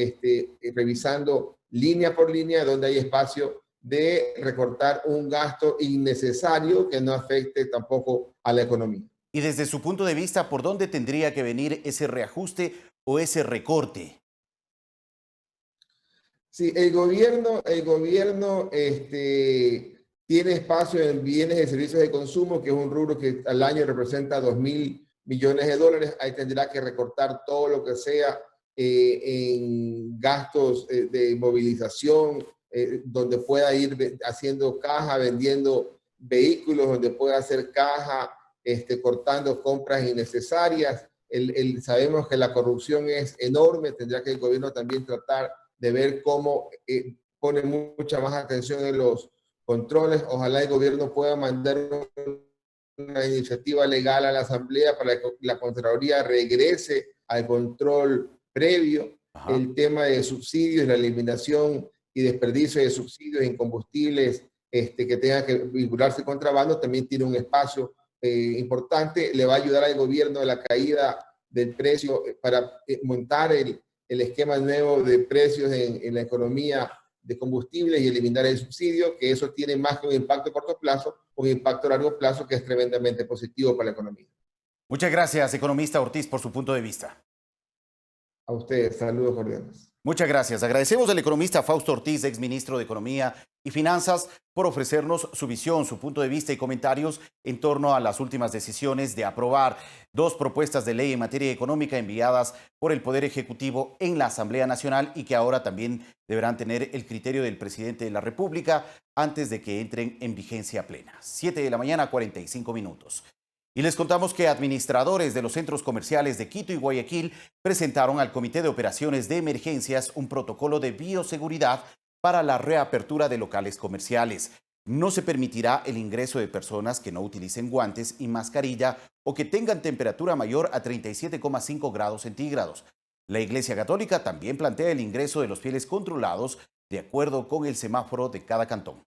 revisando línea por línea donde hay espacio de recortar un gasto innecesario que no afecte tampoco a la economía. Y desde su punto de vista, ¿por dónde tendría que venir ese reajuste o ese recorte? Sí, el gobierno tiene espacio en bienes y servicios de consumo, que es un rubro que al año representa 2.000 millones de dólares. Ahí tendrá que recortar todo lo que sea en gastos de movilización, donde pueda ir haciendo caja, vendiendo vehículos, donde pueda hacer caja, cortando compras innecesarias. Sabemos que la corrupción es enorme, tendrá que el gobierno también tratar de ver cómo pone mucha más atención en los controles. Ojalá el gobierno pueda mandar una iniciativa legal a la Asamblea para que la Contraloría regrese al control previo. Ajá. El tema de subsidios, la eliminación y desperdicio de subsidios en combustibles que tengan que vincularse con contrabando, también tiene un espacio importante. Le va a ayudar al gobierno a la caída del precio para montar el esquema nuevo de precios en la economía de combustibles y eliminar el subsidio, que eso tiene más que un impacto a corto plazo, un impacto a largo plazo que es tremendamente positivo para la economía. Muchas gracias, economista Ortiz, por su punto de vista. A ustedes, saludos cordiales. Muchas gracias. Agradecemos al economista Fausto Ortiz, exministro de Economía y Finanzas, por ofrecernos su visión, su punto de vista y comentarios en torno a las últimas decisiones de aprobar 2 propuestas de ley en materia económica enviadas por el Poder Ejecutivo en la Asamblea Nacional y que ahora también deberán tener el criterio del presidente de la República antes de que entren en vigencia plena. 7 de la mañana, 45 minutos. Y les contamos que administradores de los centros comerciales de Quito y Guayaquil presentaron al Comité de Operaciones de Emergencias un protocolo de bioseguridad para la reapertura de locales comerciales. No se permitirá el ingreso de personas que no utilicen guantes y mascarilla o que tengan temperatura mayor a 37,5 grados centígrados. La Iglesia Católica también plantea el ingreso de los fieles controlados de acuerdo con el semáforo de cada cantón.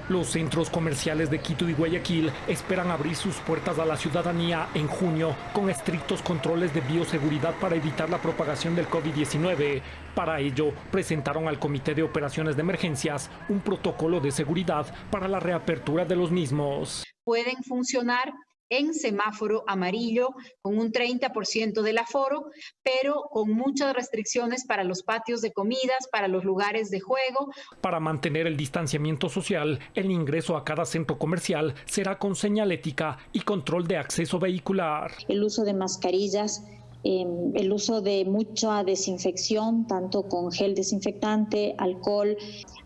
Los centros comerciales de Quito y Guayaquil esperan abrir sus puertas a la ciudadanía en junio con estrictos controles de bioseguridad para evitar la propagación del COVID-19. Para ello, presentaron al Comité de Operaciones de Emergencias un protocolo de seguridad para la reapertura de los mismos. Pueden funcionar en semáforo amarillo con un 30% del aforo, pero con muchas restricciones para los patios de comidas, para los lugares de juego. Para mantener el distanciamiento social, el ingreso a cada centro comercial será con señalética y control de acceso vehicular. El uso de mascarillas, el uso de mucha desinfección, tanto con gel desinfectante, alcohol.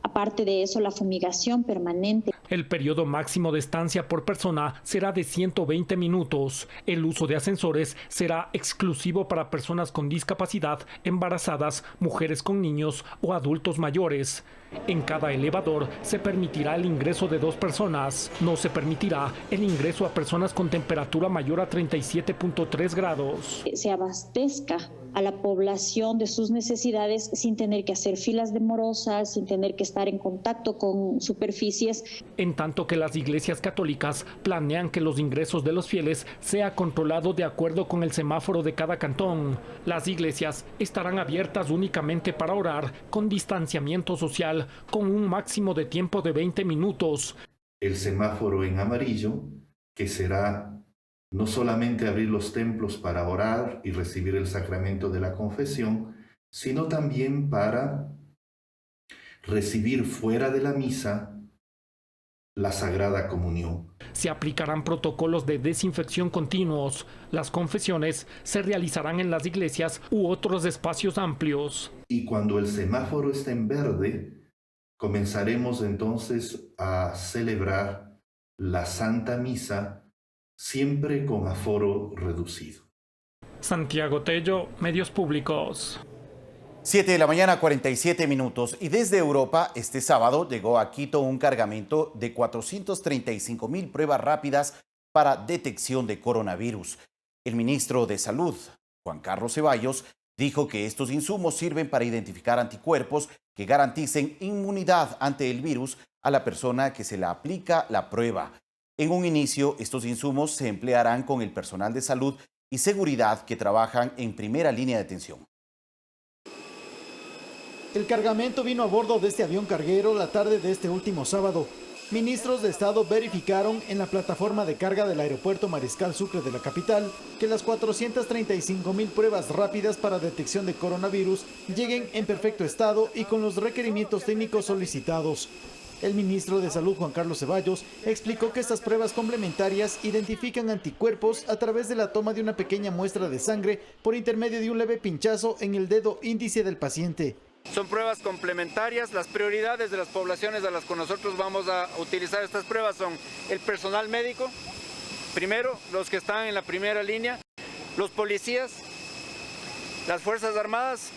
Aparte de eso, la fumigación permanente. El periodo máximo de estancia por persona será de 120 minutos. El uso de ascensores será exclusivo para personas con discapacidad, embarazadas, mujeres con niños o adultos mayores. En cada elevador se permitirá el ingreso de 2 personas. No se permitirá el ingreso a personas con temperatura mayor a 37.3 grados. Se abastezca a la población de sus necesidades sin tener que hacer filas demorosas, sin tener que estar en contacto con superficies. En tanto que las iglesias católicas planean que los ingresos de los fieles sea controlado de acuerdo con el semáforo de cada cantón. Las iglesias estarán abiertas únicamente para orar con distanciamiento social con un máximo de tiempo de 20 minutos. El semáforo en amarillo, que será no solamente abrir los templos para orar y recibir el sacramento de la confesión, sino también para recibir fuera de la misa la Sagrada Comunión. Se aplicarán protocolos de desinfección continuos. Las confesiones se realizarán en las iglesias u otros espacios amplios. Y cuando el semáforo esté en verde, comenzaremos entonces a celebrar la Santa Misa, siempre con aforo reducido. Santiago Tello, Medios Públicos. 7 de la mañana, 47 minutos. Y desde Europa, este sábado llegó a Quito un cargamento de 435,000 pruebas rápidas para detección de coronavirus. El ministro de Salud, Juan Carlos Ceballos, dijo que estos insumos sirven para identificar anticuerpos que garanticen inmunidad ante el virus a la persona que se le aplica la prueba. En un inicio, estos insumos se emplearán con el personal de salud y seguridad que trabajan en primera línea de atención. El cargamento vino a bordo de este avión carguero la tarde de este último sábado. Ministros de Estado verificaron en la plataforma de carga del aeropuerto Mariscal Sucre de la capital que las 435,000 pruebas rápidas para detección de coronavirus lleguen en perfecto estado y con los requerimientos técnicos solicitados. El ministro de Salud, Juan Carlos Ceballos, explicó que estas pruebas complementarias identifican anticuerpos a través de la toma de una pequeña muestra de sangre por intermedio de un leve pinchazo en el dedo índice del paciente. Son pruebas complementarias. Las prioridades de las poblaciones a las que nosotros vamos a utilizar estas pruebas son el personal médico, primero, los que están en la primera línea, los policías, las Fuerzas Armadas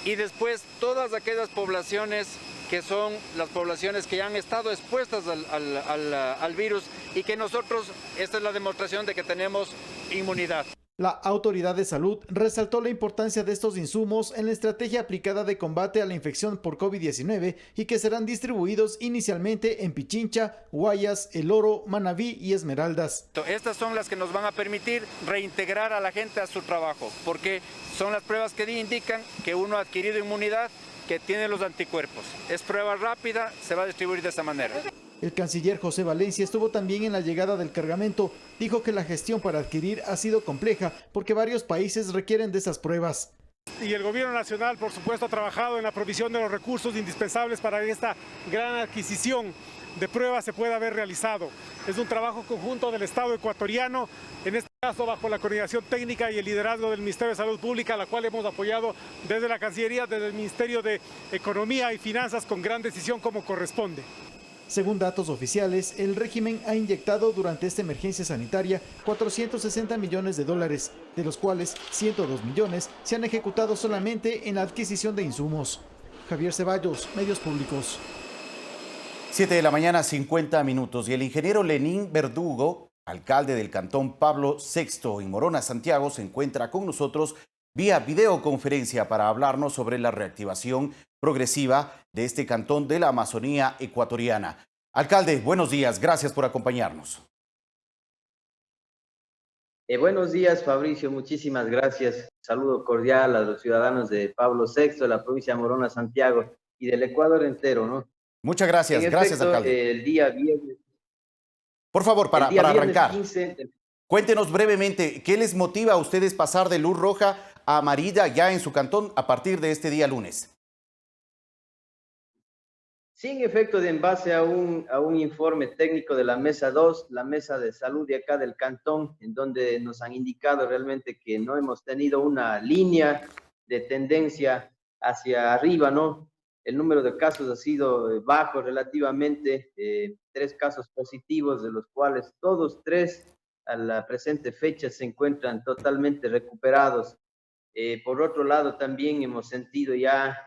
y después todas aquellas poblaciones que son las poblaciones que ya han estado expuestas al virus y que nosotros, esta es la demostración de que tenemos inmunidad. La Autoridad de Salud resaltó la importancia de estos insumos en la estrategia aplicada de combate a la infección por COVID-19 y que serán distribuidos inicialmente en Pichincha, Guayas, El Oro, Manabí y Esmeraldas. Estas son las que nos van a permitir reintegrar a la gente a su trabajo, porque son las pruebas que indican que uno ha adquirido inmunidad, que tiene los anticuerpos. Es prueba rápida, se va a distribuir de esa manera. El canciller José Valencia estuvo también en la llegada del cargamento. Dijo que la gestión para adquirir ha sido compleja porque varios países requieren de esas pruebas. Y el gobierno nacional, por supuesto, ha trabajado en la provisión de los recursos indispensables para que esta gran adquisición de pruebas se pueda haber realizado. Es un trabajo conjunto del Estado ecuatoriano, en este caso bajo la coordinación técnica y el liderazgo del Ministerio de Salud Pública, a la cual hemos apoyado desde la Cancillería, desde el Ministerio de Economía y Finanzas con gran decisión como corresponde. Según datos oficiales, el régimen ha inyectado durante esta emergencia sanitaria 460 millones de dólares, de los cuales 102 millones se han ejecutado solamente en la adquisición de insumos. Javier Ceballos, Medios Públicos. 7 de la mañana, 50 minutos, y el ingeniero Lenín Verdugo, alcalde del cantón Pablo VI en Morona, Santiago, se encuentra con nosotros vía videoconferencia para hablarnos sobre la reactivación progresiva de este cantón de la Amazonía ecuatoriana. Alcalde, buenos días, gracias por acompañarnos. Buenos días, Fabricio, muchísimas gracias. Saludo cordial a los ciudadanos de Pablo VI, de la provincia de Morona, Santiago y del Ecuador entero, ¿no? Muchas gracias, gracias, alcalde. El día viernes. Por favor, para arrancar, 15... cuéntenos brevemente, ¿qué les motiva a ustedes pasar de luz roja a amarilla ya en su cantón a partir de este día lunes? Sí, en efecto, en base a un informe técnico de la Mesa 2, la Mesa de Salud de acá del cantón, en donde nos han indicado realmente que no hemos tenido una línea de tendencia hacia arriba, ¿no? El número de casos ha sido bajo relativamente, 3 casos positivos, de los cuales todos 3 a la presente fecha se encuentran totalmente recuperados. Por otro lado, también hemos sentido ya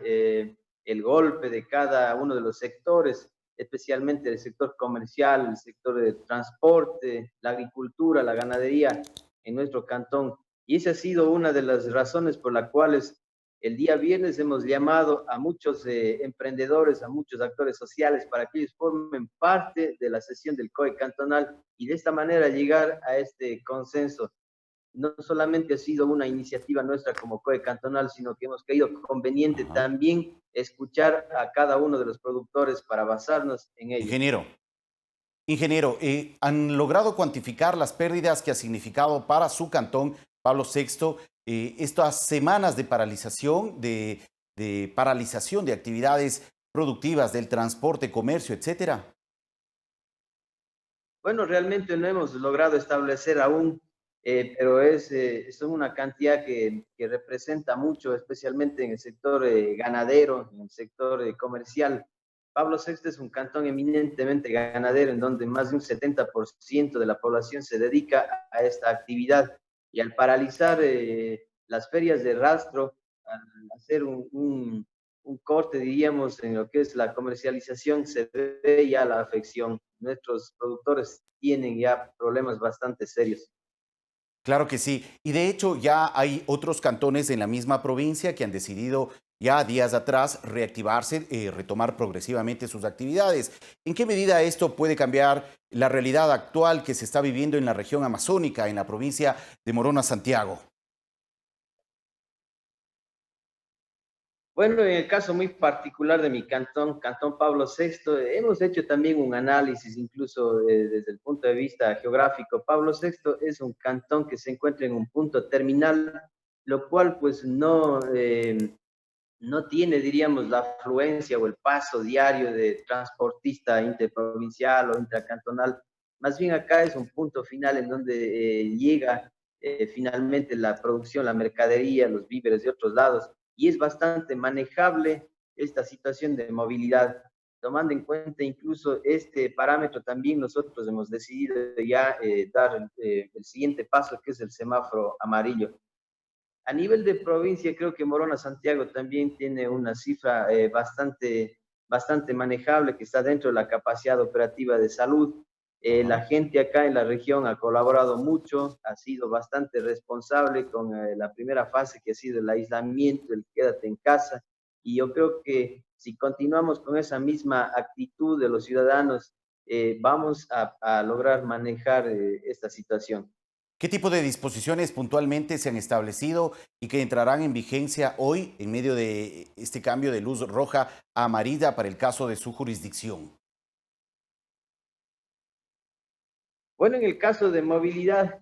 el golpe de cada uno de los sectores, especialmente el sector comercial, el sector de transporte, la agricultura, la ganadería en nuestro cantón. Y esa ha sido una de las razones por las cuales el día viernes hemos llamado a muchos emprendedores, a muchos actores sociales para que ellos formen parte de la sesión del COE cantonal y de esta manera llegar a este consenso. No solamente ha sido una iniciativa nuestra como COE cantonal, sino que hemos creído conveniente también escuchar a cada uno de los productores para basarnos en ello. Ingeniero, ¿han logrado cuantificar las pérdidas que ha significado para su cantón, Pablo VI, estas semanas de paralización, de paralización de actividades productivas, del transporte, comercio, etcétera? Bueno, realmente no hemos logrado establecer aún, pero son una cantidad que representa mucho, especialmente en el sector ganadero, en el sector comercial. Pablo VI es un cantón eminentemente ganadero, en donde más de un 70% de la población se dedica a esta actividad. Y al paralizar las ferias de rastro, al hacer un corte, diríamos, en lo que es la comercialización, se ve ya la afección. Nuestros productores tienen ya problemas bastante serios. Claro que sí. Y de hecho ya hay otros cantones en la misma provincia que han decidido ya días atrás reactivarse, retomar progresivamente sus actividades. ¿En qué medida esto puede cambiar la realidad actual que se está viviendo en la región amazónica, en la provincia de Morona, Santiago? Bueno, en el caso muy particular de mi cantón, Cantón Pablo VI, hemos hecho también un análisis, incluso desde el punto de vista geográfico. Pablo VI es un cantón que se encuentra en un punto terminal, lo cual pues no tiene, diríamos, la afluencia o el paso diario de transportista interprovincial o intracantonal. Más bien acá es un punto final en donde llega finalmente la producción, la mercadería, los víveres de otros lados. Y es bastante manejable esta situación de movilidad. Tomando en cuenta incluso este parámetro, también nosotros hemos decidido ya dar el siguiente paso, que es el semáforo amarillo. A nivel de provincia, creo que Morona Santiago también tiene una cifra bastante manejable, que está dentro de la capacidad operativa de salud. La gente acá en la región ha colaborado mucho, ha sido bastante responsable con la primera fase, que ha sido el aislamiento, el quédate en casa, y yo creo que si continuamos con esa misma actitud de los ciudadanos, vamos a lograr manejar esta situación. ¿Qué tipo de disposiciones puntualmente se han establecido y que entrarán en vigencia hoy en medio de este cambio de luz roja a amarilla para el caso de su jurisdicción? Bueno, en el caso de movilidad,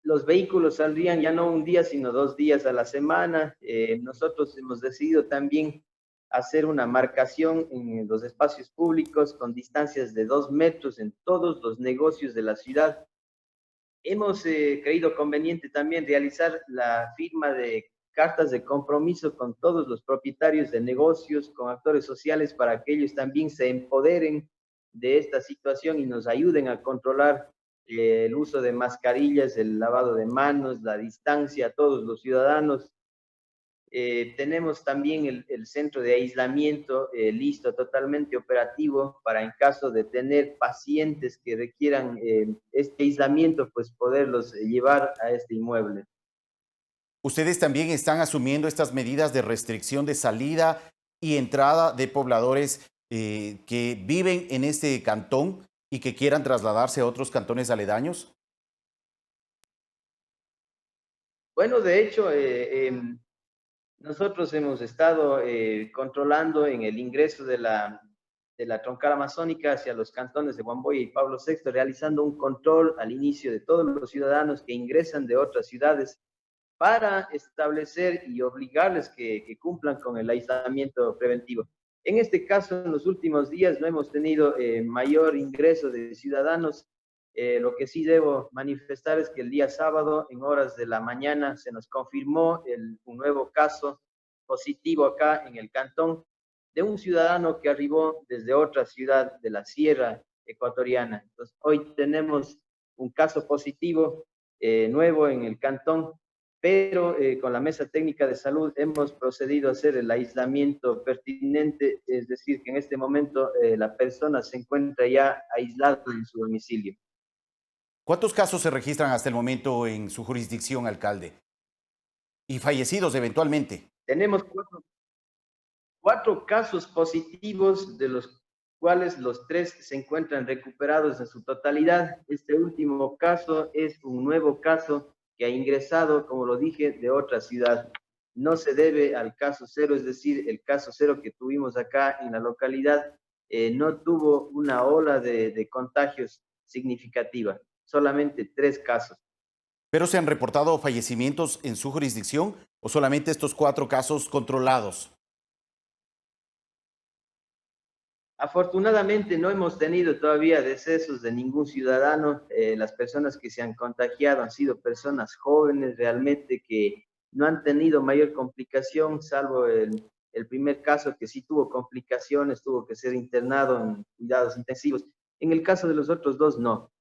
los vehículos saldrían ya no un día, sino 2 días a la semana. Nosotros hemos decidido también hacer una marcación en los espacios públicos con distancias de 2 metros en todos los negocios de la ciudad. Hemos creído conveniente también realizar la firma de cartas de compromiso con todos los propietarios de negocios, con actores sociales, para que ellos también se empoderen de esta situación y nos ayuden a controlar el uso de mascarillas, el lavado de manos, la distancia a todos los ciudadanos. Tenemos también el centro de aislamiento listo, totalmente operativo, para en caso de tener pacientes que requieran este aislamiento, pues poderlos llevar a este inmueble. Ustedes también están asumiendo estas medidas de restricción de salida y entrada de pobladores que viven en este cantón y que quieran trasladarse a otros cantones aledaños. Bueno, de hecho, nosotros hemos estado controlando en el ingreso de la troncal amazónica hacia los cantones de Huamboya y Pablo VI, realizando un control al inicio de todos los ciudadanos que ingresan de otras ciudades para establecer y obligarles que cumplan con el aislamiento preventivo. En este caso, en los últimos días no hemos tenido mayor ingreso de ciudadanos. Lo que sí debo manifestar es que el día sábado, en horas de la mañana, se nos confirmó un nuevo caso positivo acá en el cantón de un ciudadano que arribó desde otra ciudad de la Sierra Ecuatoriana. Entonces, hoy tenemos un caso positivo nuevo en el cantón, pero con la Mesa Técnica de Salud hemos procedido a hacer el aislamiento pertinente, es decir, que en este momento la persona se encuentra ya aislada en su domicilio. ¿Cuántos casos se registran hasta el momento en su jurisdicción, alcalde? Y fallecidos eventualmente. Tenemos cuatro casos positivos, de los cuales los 3 se encuentran recuperados en su totalidad. Este último caso es un nuevo caso que ha ingresado, como lo dije, de otra ciudad. No se debe al caso 0, es decir, el caso 0 que tuvimos acá en la localidad no tuvo una ola de contagios significativa, solamente 3 casos. ¿Pero se han reportado fallecimientos en su jurisdicción o solamente estos 4 casos controlados? Afortunadamente no hemos tenido todavía decesos de ningún ciudadano. Las personas que se han contagiado han sido personas jóvenes realmente que no han tenido mayor complicación, salvo el primer caso que sí tuvo complicaciones, tuvo que ser internado en cuidados intensivos. En el caso de los otros 2, no.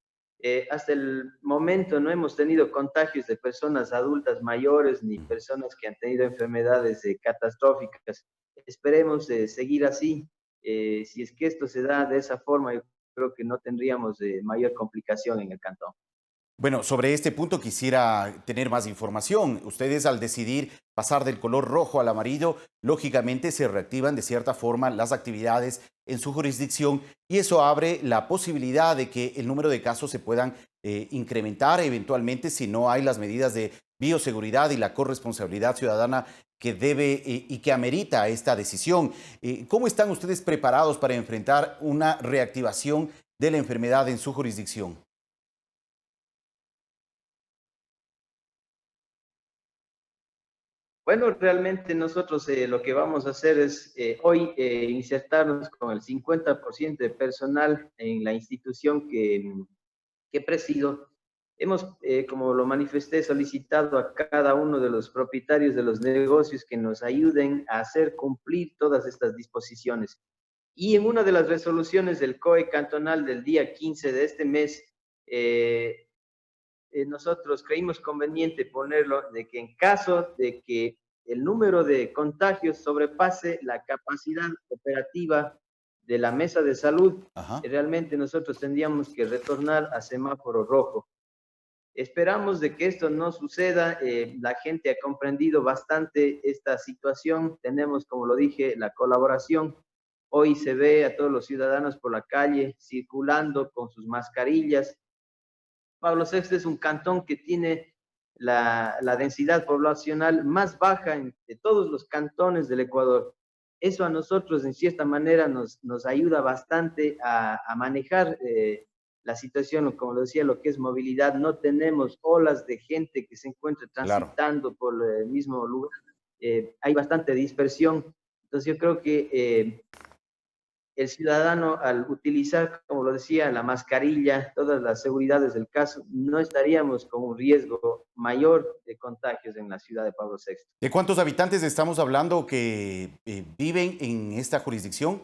Hasta el momento no hemos tenido contagios de personas adultas mayores ni personas que han tenido enfermedades catastróficas. Esperemos seguir así. Si es que esto se da de esa forma, yo creo que no tendríamos mayor complicación en el cantón. Bueno, sobre este punto quisiera tener más información. Ustedes, al decidir pasar del color rojo al amarillo, lógicamente se reactivan de cierta forma las actividades en su jurisdicción y eso abre la posibilidad de que el número de casos se puedan incrementar eventualmente si no hay las medidas de bioseguridad y la corresponsabilidad ciudadana que debe y que amerita esta decisión. ¿Cómo están ustedes preparados para enfrentar una reactivación de la enfermedad en su jurisdicción? Bueno, realmente nosotros lo que vamos a hacer es hoy insertarnos con el 50% de personal en la institución que presido Hemos, como lo manifesté, solicitado a cada uno de los propietarios de los negocios que nos ayuden a hacer cumplir todas estas disposiciones. Y en una de las resoluciones del COE cantonal del día 15 de este mes, nosotros creímos conveniente ponerlo de que en caso de que el número de contagios sobrepase la capacidad operativa de la mesa de salud, realmente nosotros tendríamos que retornar a semáforo rojo. Esperamos de que esto no suceda. La gente ha comprendido bastante esta situación. Tenemos, como lo dije, la colaboración. Hoy se ve a todos los ciudadanos por la calle circulando con sus mascarillas. Pablo VI es un cantón que tiene la densidad poblacional más baja de todos los cantones del Ecuador. Eso a nosotros, en cierta manera, nos ayuda bastante a manejar la situación, como lo decía, lo que es movilidad. No tenemos olas de gente que se encuentre transitando por el mismo lugar. Hay bastante dispersión. Entonces yo creo que el ciudadano, al utilizar, como lo decía, la mascarilla, todas las seguridades del caso, no estaríamos con un riesgo mayor de contagios en la ciudad de Pablo VI. ¿De cuántos habitantes estamos hablando que viven en esta jurisdicción,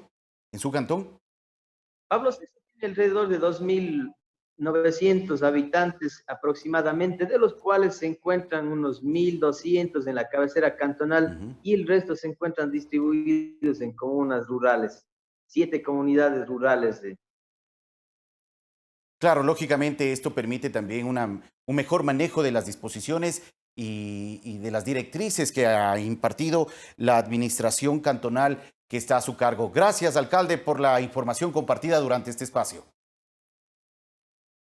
en su cantón? Pablo VI tiene alrededor de 2.900 habitantes aproximadamente, de los cuales se encuentran unos 1.200 en la cabecera cantonal y el resto se encuentran distribuidos en comunas rurales. 7 comunidades rurales. Claro, lógicamente esto permite también un mejor manejo de las disposiciones y de las directrices que ha impartido la administración cantonal que está a su cargo. Gracias, alcalde, por la información compartida durante este espacio.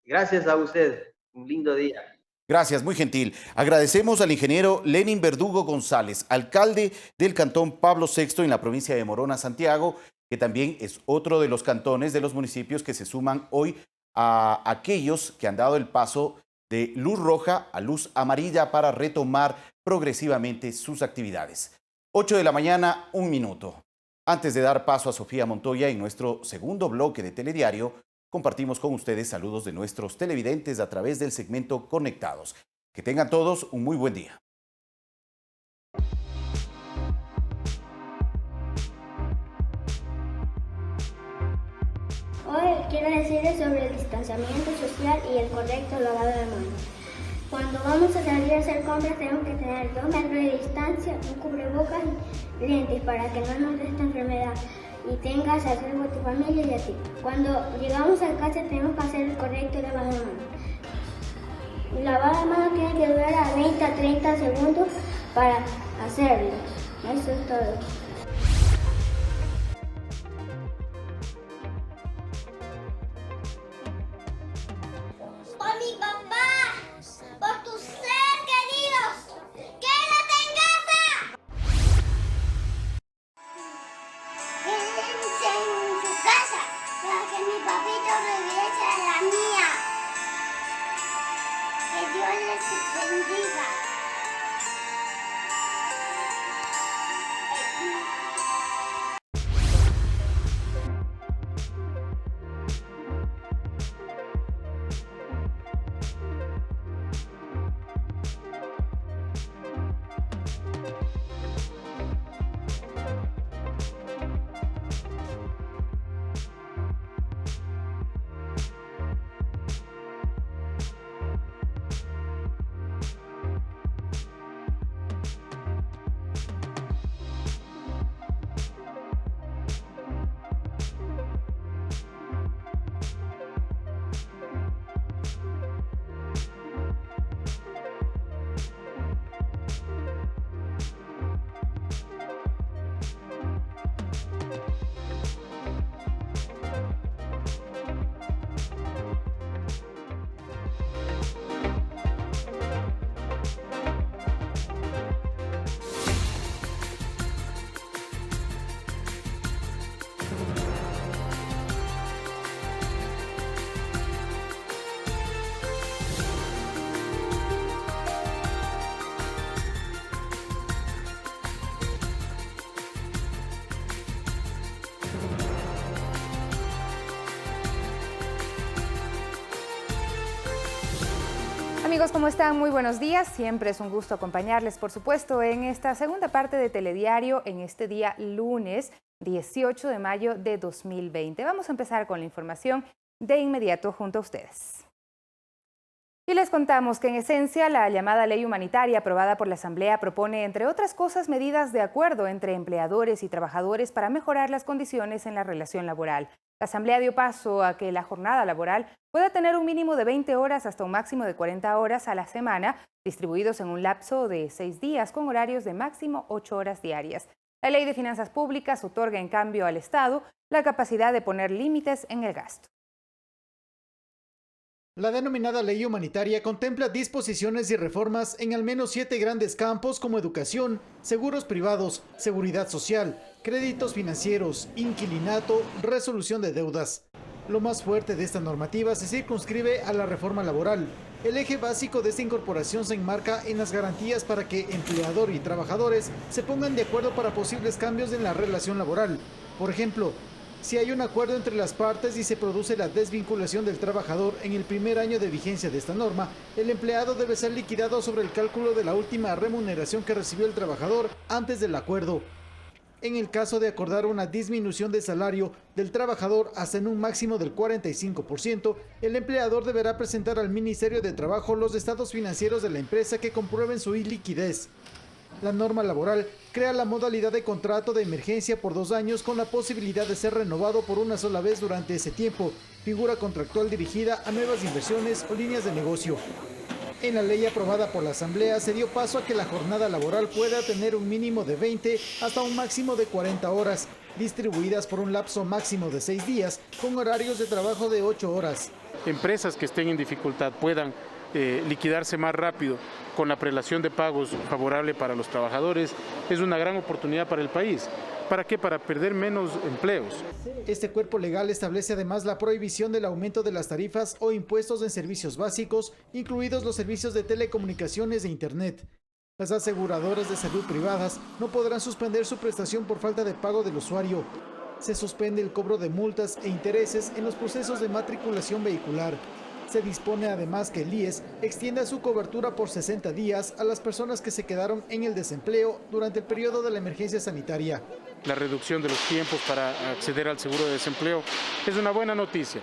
Gracias a usted. Un lindo día. Gracias, muy gentil. Agradecemos al ingeniero Lenin Verdugo González, alcalde del cantón Pablo VI en la provincia de Morona, Santiago, que también es otro de los cantones de los municipios que se suman hoy a aquellos que han dado el paso de luz roja a luz amarilla para retomar progresivamente sus actividades. 8 de la mañana, 1 minuto. Antes de dar paso a Sofía Montoya en nuestro segundo bloque de Telediario, compartimos con ustedes saludos de nuestros televidentes a través del segmento Conectados. Que tengan todos un muy buen día. Hoy quiero decirles sobre el distanciamiento social y el correcto lavado de manos. Cuando vamos a salir a hacer compras tenemos que tener 2 metros de distancia, un cubrebocas y lentes para que no nos dé esta enfermedad y tengas a salvo a tu familia y a ti. Cuando llegamos a casa tenemos que hacer el correcto lavado de manos. El lavado de manos tiene que durar a 20 a 30 segundos para hacerlo. Eso es todo. Bendiga. amigos? ¿Cómo están? Muy buenos días. Siempre es un gusto acompañarles, por supuesto, en esta segunda parte de Telediario en este día lunes 18 de mayo de 2020. Vamos a empezar con la información de inmediato junto a ustedes. Y les contamos que en esencia la llamada ley humanitaria aprobada por la Asamblea propone, entre otras cosas, medidas de acuerdo entre empleadores y trabajadores para mejorar las condiciones en la relación laboral. La Asamblea dio paso a que la jornada laboral pueda tener un mínimo de 20 horas hasta un máximo de 40 horas a la semana, distribuidos en un lapso de 6 días con horarios de máximo 8 horas diarias. La Ley de Finanzas Públicas otorga en cambio al Estado la capacidad de poner límites en el gasto. La denominada ley humanitaria contempla disposiciones y reformas en al menos 7 grandes campos como educación, seguros privados, seguridad social, créditos financieros, inquilinato, resolución de deudas. Lo más fuerte de esta normativa se circunscribe a la reforma laboral. El eje básico de esta incorporación se enmarca en las garantías para que empleador y trabajadores se pongan de acuerdo para posibles cambios en la relación laboral. Por ejemplo, si hay un acuerdo entre las partes y se produce la desvinculación del trabajador en el primer año de vigencia de esta norma, el empleado debe ser liquidado sobre el cálculo de la última remuneración que recibió el trabajador antes del acuerdo. En el caso de acordar una disminución de salario del trabajador hasta en un máximo del 45%, el empleador deberá presentar al Ministerio de Trabajo los estados financieros de la empresa que comprueben su iliquidez. La norma laboral crea la modalidad de contrato de emergencia por 2 años con la posibilidad de ser renovado por una sola vez durante ese tiempo, figura contractual dirigida a nuevas inversiones o líneas de negocio. En la ley aprobada por la Asamblea se dio paso a que la jornada laboral pueda tener un mínimo de 20 hasta un máximo de 40 horas, distribuidas por un lapso máximo de 6 días, con horarios de trabajo de 8 horas. Empresas que estén en dificultad puedan liquidarse más rápido con la prelación de pagos favorable para los trabajadores, es una gran oportunidad para el país. ¿Para qué? Para perder menos empleos. Este cuerpo legal establece además la prohibición del aumento de las tarifas o impuestos en servicios básicos, incluidos los servicios de telecomunicaciones e Internet. Las aseguradoras de salud privadas no podrán suspender su prestación por falta de pago del usuario. Se suspende el cobro de multas e intereses en los procesos de matriculación vehicular. Se dispone además que el IES extienda su cobertura por 60 días a las personas que se quedaron en el desempleo durante el periodo de la emergencia sanitaria. La reducción de los tiempos para acceder al seguro de desempleo es una buena noticia.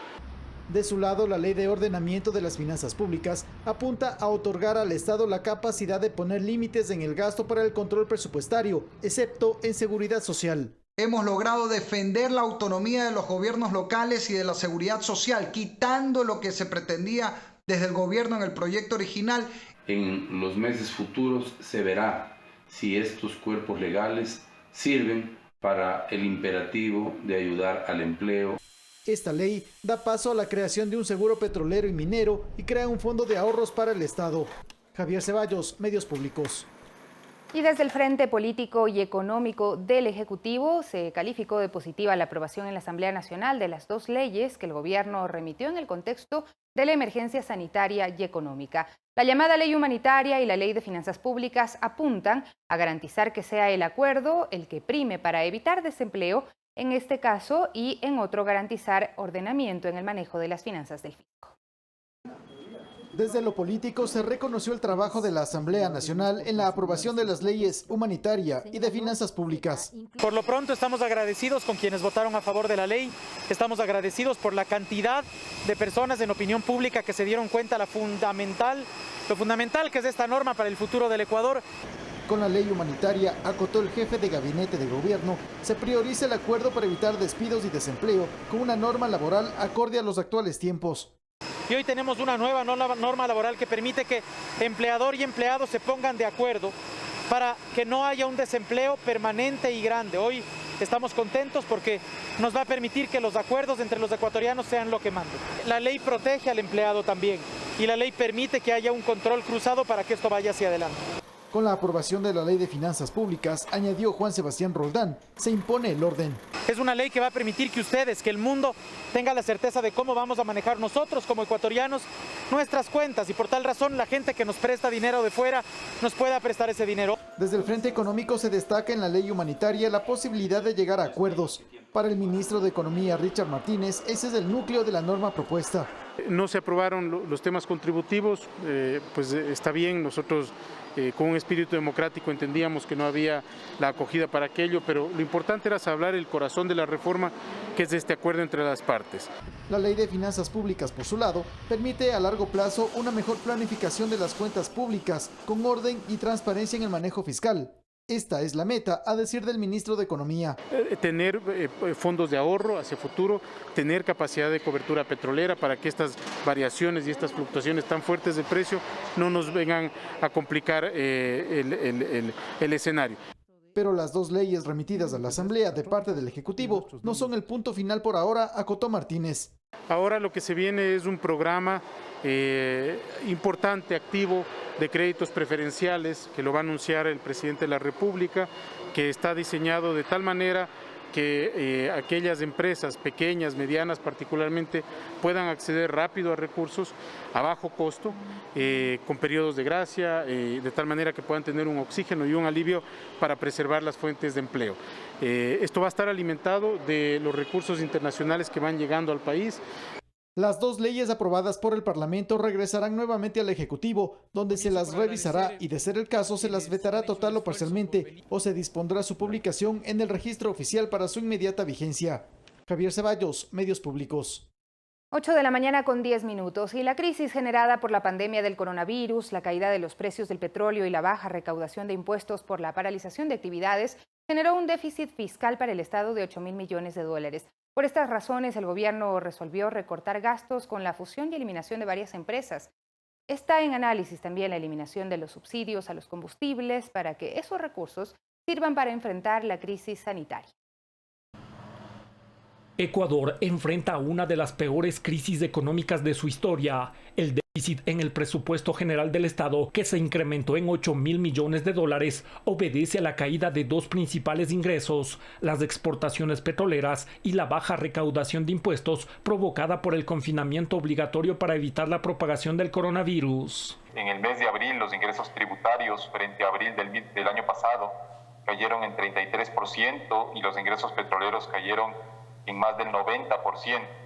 De su lado, la Ley de Ordenamiento de las Finanzas Públicas apunta a otorgar al Estado la capacidad de poner límites en el gasto para el control presupuestario, excepto en seguridad social. Hemos logrado defender la autonomía de los gobiernos locales y de la seguridad social, quitando lo que se pretendía desde el gobierno en el proyecto original. En los meses futuros se verá si estos cuerpos legales sirven para el imperativo de ayudar al empleo. Esta ley da paso a la creación de un seguro petrolero y minero y crea un fondo de ahorros para el Estado. Javier Ceballos, Medios Públicos. Y desde el Frente Político y Económico del Ejecutivo se calificó de positiva la aprobación en la Asamblea Nacional de las 2 leyes que el gobierno remitió en el contexto de la emergencia sanitaria y económica. La llamada ley humanitaria y la ley de finanzas públicas apuntan a garantizar que sea el acuerdo el que prime para evitar desempleo en este caso y en otro garantizar ordenamiento en el manejo de las finanzas del fisco. Desde lo político se reconoció el trabajo de la Asamblea Nacional en la aprobación de las leyes humanitaria y de finanzas públicas. Por lo pronto estamos agradecidos con quienes votaron a favor de la ley, estamos agradecidos por la cantidad de personas en opinión pública que se dieron cuenta lo fundamental que es esta norma para el futuro del Ecuador. Con la ley humanitaria, acotó el jefe de gabinete de gobierno, se prioriza el acuerdo para evitar despidos y desempleo con una norma laboral acorde a los actuales tiempos. Y hoy tenemos una nueva norma laboral que permite que empleador y empleado se pongan de acuerdo para que no haya un desempleo permanente y grande. Hoy estamos contentos porque nos va a permitir que los acuerdos entre los ecuatorianos sean lo que manden. La ley protege al empleado también y la ley permite que haya un control cruzado para que esto vaya hacia adelante. Con la aprobación de la Ley de Finanzas Públicas, añadió Juan Sebastián Roldán, se impone el orden. Es una ley que va a permitir que ustedes, que el mundo tenga la certeza de cómo vamos a manejar nosotros como ecuatorianos nuestras cuentas y por tal razón la gente que nos presta dinero de fuera nos pueda prestar ese dinero. Desde el Frente Económico se destaca en la ley humanitaria la posibilidad de llegar a acuerdos. Para el ministro de Economía, Richard Martínez, ese es el núcleo de la norma propuesta. No se aprobaron los temas contributivos, pues está bien, nosotros con un espíritu democrático entendíamos que no había la acogida para aquello, pero lo importante era hablar el corazón de la reforma, que es este acuerdo entre las partes. La Ley de Finanzas Públicas, por su lado, permite a largo plazo una mejor planificación de las cuentas públicas, con orden y transparencia en el manejo fiscal. Esta es la meta, a decir del ministro de Economía. Tener fondos de ahorro hacia futuro, tener capacidad de cobertura petrolera para que estas variaciones y estas fluctuaciones tan fuertes de precio no nos vengan a complicar el escenario. Pero las dos leyes remitidas a la Asamblea de parte del Ejecutivo no son el punto final por ahora, acotó Martínez. Ahora lo que se viene es un programa importante, activo, de créditos preferenciales, que lo va a anunciar el presidente de la República, que está diseñado de tal manera que aquellas empresas pequeñas, medianas particularmente, puedan acceder rápido a recursos a bajo costo, con periodos de gracia, de tal manera que puedan tener un oxígeno y un alivio para preservar las fuentes de empleo. Esto va a estar alimentado de los recursos internacionales que van llegando al país. Las dos leyes aprobadas por el Parlamento regresarán nuevamente al Ejecutivo, donde se las revisará y, de ser el caso, se las vetará total o parcialmente, o se dispondrá su publicación en el registro oficial para su inmediata vigencia. Javier Ceballos, Medios Públicos. 8 de la mañana con 10 minutos, y la crisis generada por la pandemia del coronavirus, la caída de los precios del petróleo y la baja recaudación de impuestos por la paralización de actividades generó un déficit fiscal para el Estado de 8.000 millones de dólares. Por estas razones, el gobierno resolvió recortar gastos con la fusión y eliminación de varias empresas. Está en análisis también la eliminación de los subsidios a los combustibles para que esos recursos sirvan para enfrentar la crisis sanitaria. Ecuador enfrenta una de las peores crisis económicas de su historia. El déficit en el presupuesto general del Estado, que se incrementó en 8.000 millones de dólares, obedece a la caída de dos principales ingresos, las exportaciones petroleras y la baja recaudación de impuestos provocada por el confinamiento obligatorio para evitar la propagación del coronavirus. En el mes de abril, los ingresos tributarios frente a abril del año pasado cayeron en 33% y los ingresos petroleros cayeron en más del 90%.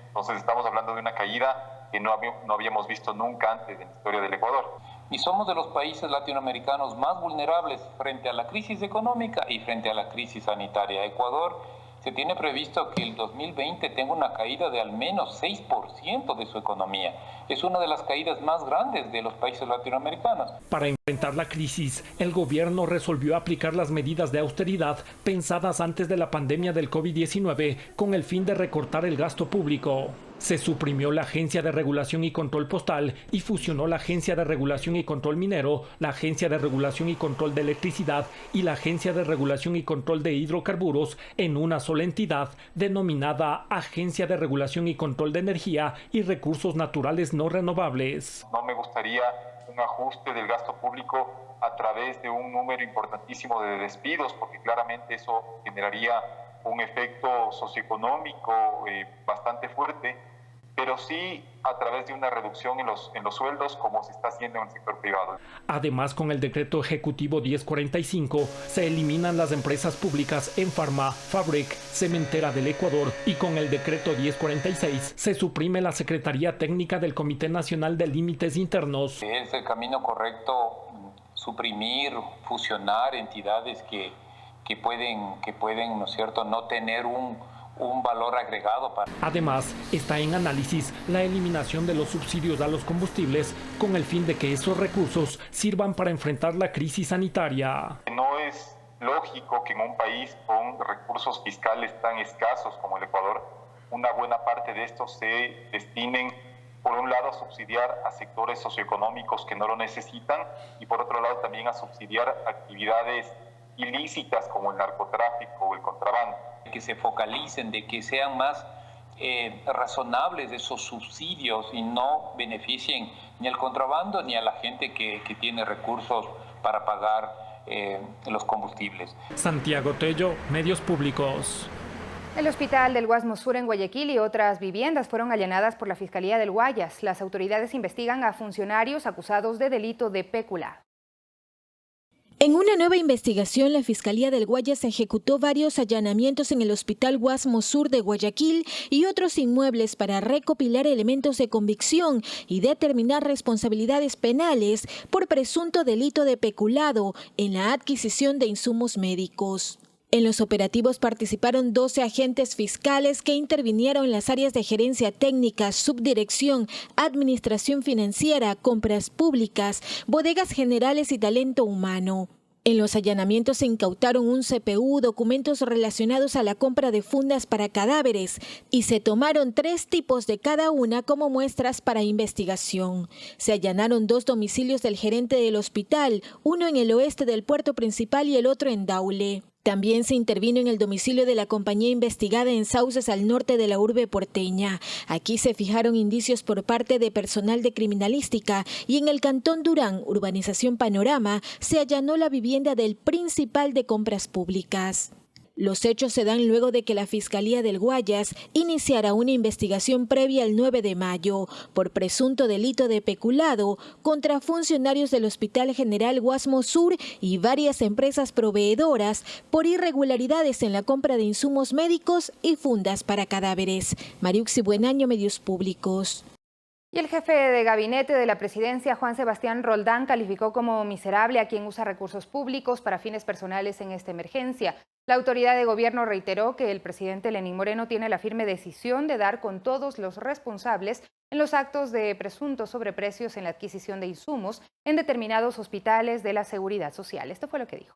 Entonces estamos hablando de una caída que no habíamos visto nunca antes en la historia del Ecuador. Y somos de los países latinoamericanos más vulnerables frente a la crisis económica y frente a la crisis sanitaria. Ecuador se tiene previsto que el 2020 tenga una caída de al menos 6% de su economía. Es una de las caídas más grandes de los países latinoamericanos. Para enfrentar la crisis, el gobierno resolvió aplicar las medidas de austeridad pensadas antes de la pandemia del COVID-19 con el fin de recortar el gasto público. Se suprimió la Agencia de Regulación y Control Postal y fusionó la Agencia de Regulación y Control Minero, la Agencia de Regulación y Control de Electricidad y la Agencia de Regulación y Control de Hidrocarburos en una sola entidad denominada Agencia de Regulación y Control de Energía y Recursos Naturales No Renovables. No me gustaría un ajuste del gasto público a través de un número importantísimo de despidos, porque claramente eso generaría un efecto socioeconómico bastante fuerte, pero sí a través de una reducción en los sueldos, como se está haciendo en el sector privado. Además, con el decreto ejecutivo 1045, se eliminan las empresas públicas Enfarma, Fabric, Cementera del Ecuador, y con el decreto 1046 se suprime la Secretaría Técnica del Comité Nacional de Límites Internos. Es el camino correcto suprimir, fusionar entidades que pueden, ¿no es cierto?, no tener un valor agregado para... Además, está en análisis la eliminación de los subsidios a los combustibles con el fin de que esos recursos sirvan para enfrentar la crisis sanitaria. No es lógico que en un país con recursos fiscales tan escasos como el Ecuador, una buena parte de estos se destinen, por un lado, a subsidiar a sectores socioeconómicos que no lo necesitan y por otro lado también a subsidiar actividades ilícitas como el narcotráfico o el contrabando. Que se focalicen, de que sean más razonables esos subsidios y no beneficien ni al contrabando ni a la gente que tiene recursos para pagar los combustibles. Santiago Tello, Medios Públicos. El hospital del Guasmo Sur en Guayaquil y otras viviendas fueron allanadas por la Fiscalía del Guayas. Las autoridades investigan a funcionarios acusados de delito de peculado. En una nueva investigación, la Fiscalía del Guayas ejecutó varios allanamientos en el Hospital Guasmo Sur de Guayaquil y otros inmuebles para recopilar elementos de convicción y determinar responsabilidades penales por presunto delito de peculado en la adquisición de insumos médicos. En los operativos participaron 12 agentes fiscales que intervinieron en las áreas de gerencia técnica, subdirección, administración financiera, compras públicas, bodegas generales y talento humano. En los allanamientos se incautaron un CPU, documentos relacionados a la compra de fundas para cadáveres y se tomaron 3 tipos de cada una como muestras para investigación. Se allanaron 2 domicilios del gerente del hospital, uno en el oeste del puerto principal y el otro en Daule. También se intervino en el domicilio de la compañía investigada en Sauces, al norte de la urbe porteña. Aquí se fijaron indicios por parte de personal de criminalística y en el cantón Durán, urbanización Panorama, se allanó la vivienda del principal de compras públicas. Los hechos se dan luego de que la Fiscalía del Guayas iniciara una investigación previa el 9 de mayo por presunto delito de peculado contra funcionarios del Hospital General Guasmo Sur y varias empresas proveedoras por irregularidades en la compra de insumos médicos y fundas para cadáveres. Mariuxi Buenaño, Medios Públicos. Y el jefe de gabinete de la presidencia, Juan Sebastián Roldán, calificó como miserable a quien usa recursos públicos para fines personales en esta emergencia. La autoridad de gobierno reiteró que el presidente Lenín Moreno tiene la firme decisión de dar con todos los responsables en los actos de presuntos sobreprecios en la adquisición de insumos en determinados hospitales de la Seguridad Social. Esto fue lo que dijo.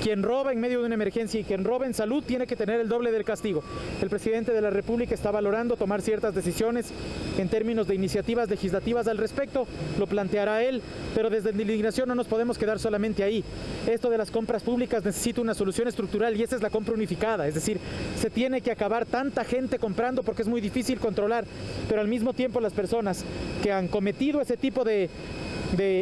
Quien roba en medio de una emergencia y quien roba en salud tiene que tener el doble del castigo. El presidente de la República está valorando tomar ciertas decisiones en términos de iniciativas legislativas al respecto, lo planteará él, pero desde la indignación no nos podemos quedar solamente ahí. Esto de las compras públicas necesita una solución estructural y esa es la compra unificada, es decir, se tiene que acabar tanta gente comprando porque es muy difícil controlar, pero al mismo tiempo las personas que han cometido ese tipo de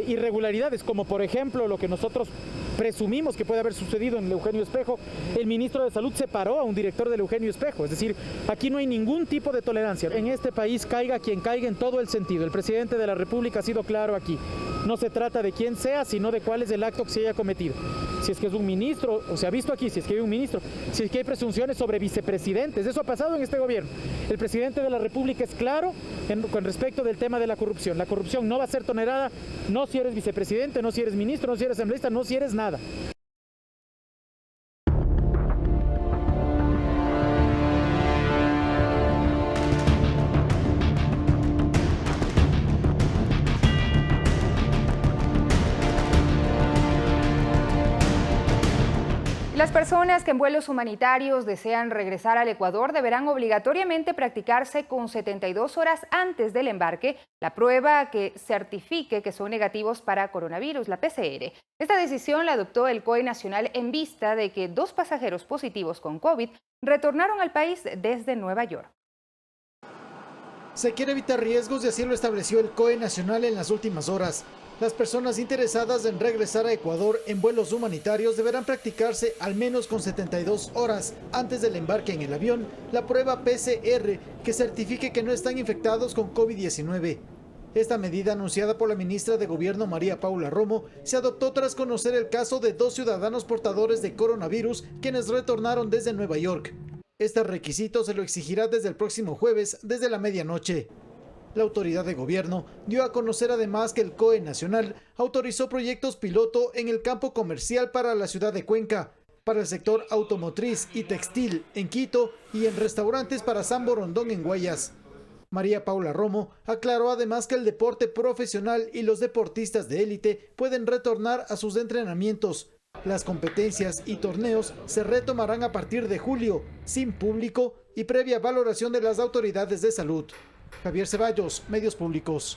irregularidades, como por ejemplo lo que nosotros presumimos que puede haber sucedido en el Eugenio Espejo, el ministro de Salud separó a un director del Eugenio Espejo, es decir, aquí no hay ningún tipo de tolerancia. En este país caiga quien caiga en todo el sentido. El presidente de la República ha sido claro aquí. No se trata de quién sea, sino de cuál es el acto que se haya cometido. Si es que es un ministro, o se ha visto aquí, si es que hay un ministro, si es que hay presunciones sobre vicepresidentes, eso ha pasado en este gobierno. El presidente de la República es claro con respecto del tema de la corrupción. La corrupción no va a ser tolerada, no si eres vicepresidente, no si eres ministro, no si eres asambleísta, no si eres nada. Las personas que en vuelos humanitarios desean regresar al Ecuador deberán obligatoriamente practicarse con 72 horas antes del embarque la prueba que certifique que son negativos para coronavirus, la PCR. Esta decisión la adoptó el COE Nacional en vista de que 2 pasajeros positivos con COVID retornaron al país desde Nueva York. Se quiere evitar riesgos y así lo estableció el COE Nacional en las últimas horas. Las personas interesadas en regresar a Ecuador en vuelos humanitarios deberán practicarse al menos con 72 horas antes del embarque en el avión la prueba PCR que certifique que no están infectados con COVID-19. Esta medida, anunciada por la ministra de Gobierno María Paula Romo, se adoptó tras conocer el caso de 2 ciudadanos portadores de coronavirus quienes retornaron desde Nueva York. Este requisito se lo exigirá desde el próximo jueves, desde la medianoche. La autoridad de gobierno dio a conocer además que el COE Nacional autorizó proyectos piloto en el campo comercial para la ciudad de Cuenca, para el sector automotriz y textil en Quito y en restaurantes para San Borondón en Guayas. María Paula Romo aclaró además que el deporte profesional y los deportistas de élite pueden retornar a sus entrenamientos. Las competencias y torneos se retomarán a partir de julio, sin público y previa valoración de las autoridades de salud. Javier Ceballos, Medios Públicos.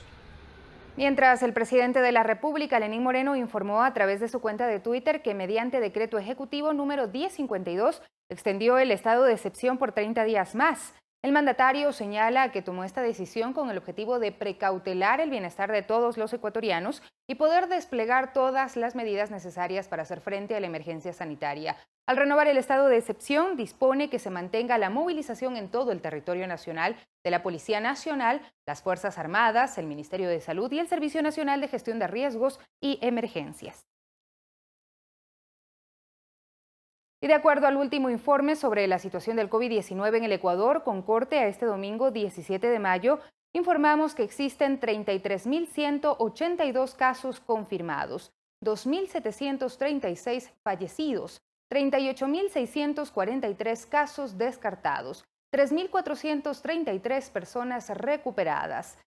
Mientras, el presidente de la República, Lenín Moreno, informó a través de su cuenta de Twitter que mediante decreto ejecutivo número 1052 extendió el estado de excepción por 30 días más. El mandatario señala que tomó esta decisión con el objetivo de precautelar el bienestar de todos los ecuatorianos y poder desplegar todas las medidas necesarias para hacer frente a la emergencia sanitaria. Al renovar el estado de excepción, dispone que se mantenga la movilización en todo el territorio nacional de la Policía Nacional, las Fuerzas Armadas, el Ministerio de Salud y el Servicio Nacional de Gestión de Riesgos y Emergencias. Y de acuerdo al último informe sobre la situación del COVID-19 en el Ecuador, con corte a este domingo 17 de mayo, informamos que existen 33.182 casos confirmados, 2.736 fallecidos, 38.643 casos descartados, 3.433 personas recuperadas,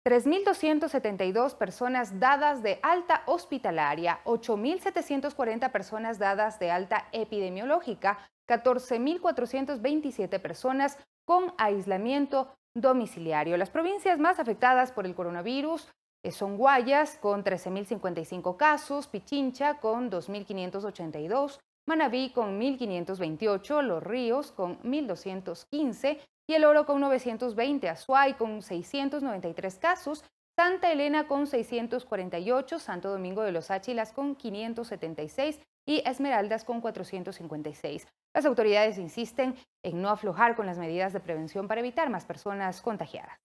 3.272 personas dadas de alta hospitalaria, 8.740 personas dadas de alta epidemiológica, 14.427 personas con aislamiento domiciliario. Las provincias más afectadas por el coronavirus son Guayas con 13.055 casos, Pichincha con 2.582, Manabí con 1.528, Los Ríos con 1.215 y El Oro con 920, Azuay con 693 casos, Santa Elena con 648, Santo Domingo de los Áchilas con 576 y Esmeraldas con 456. Las autoridades insisten en no aflojar con las medidas de prevención para evitar más personas contagiadas.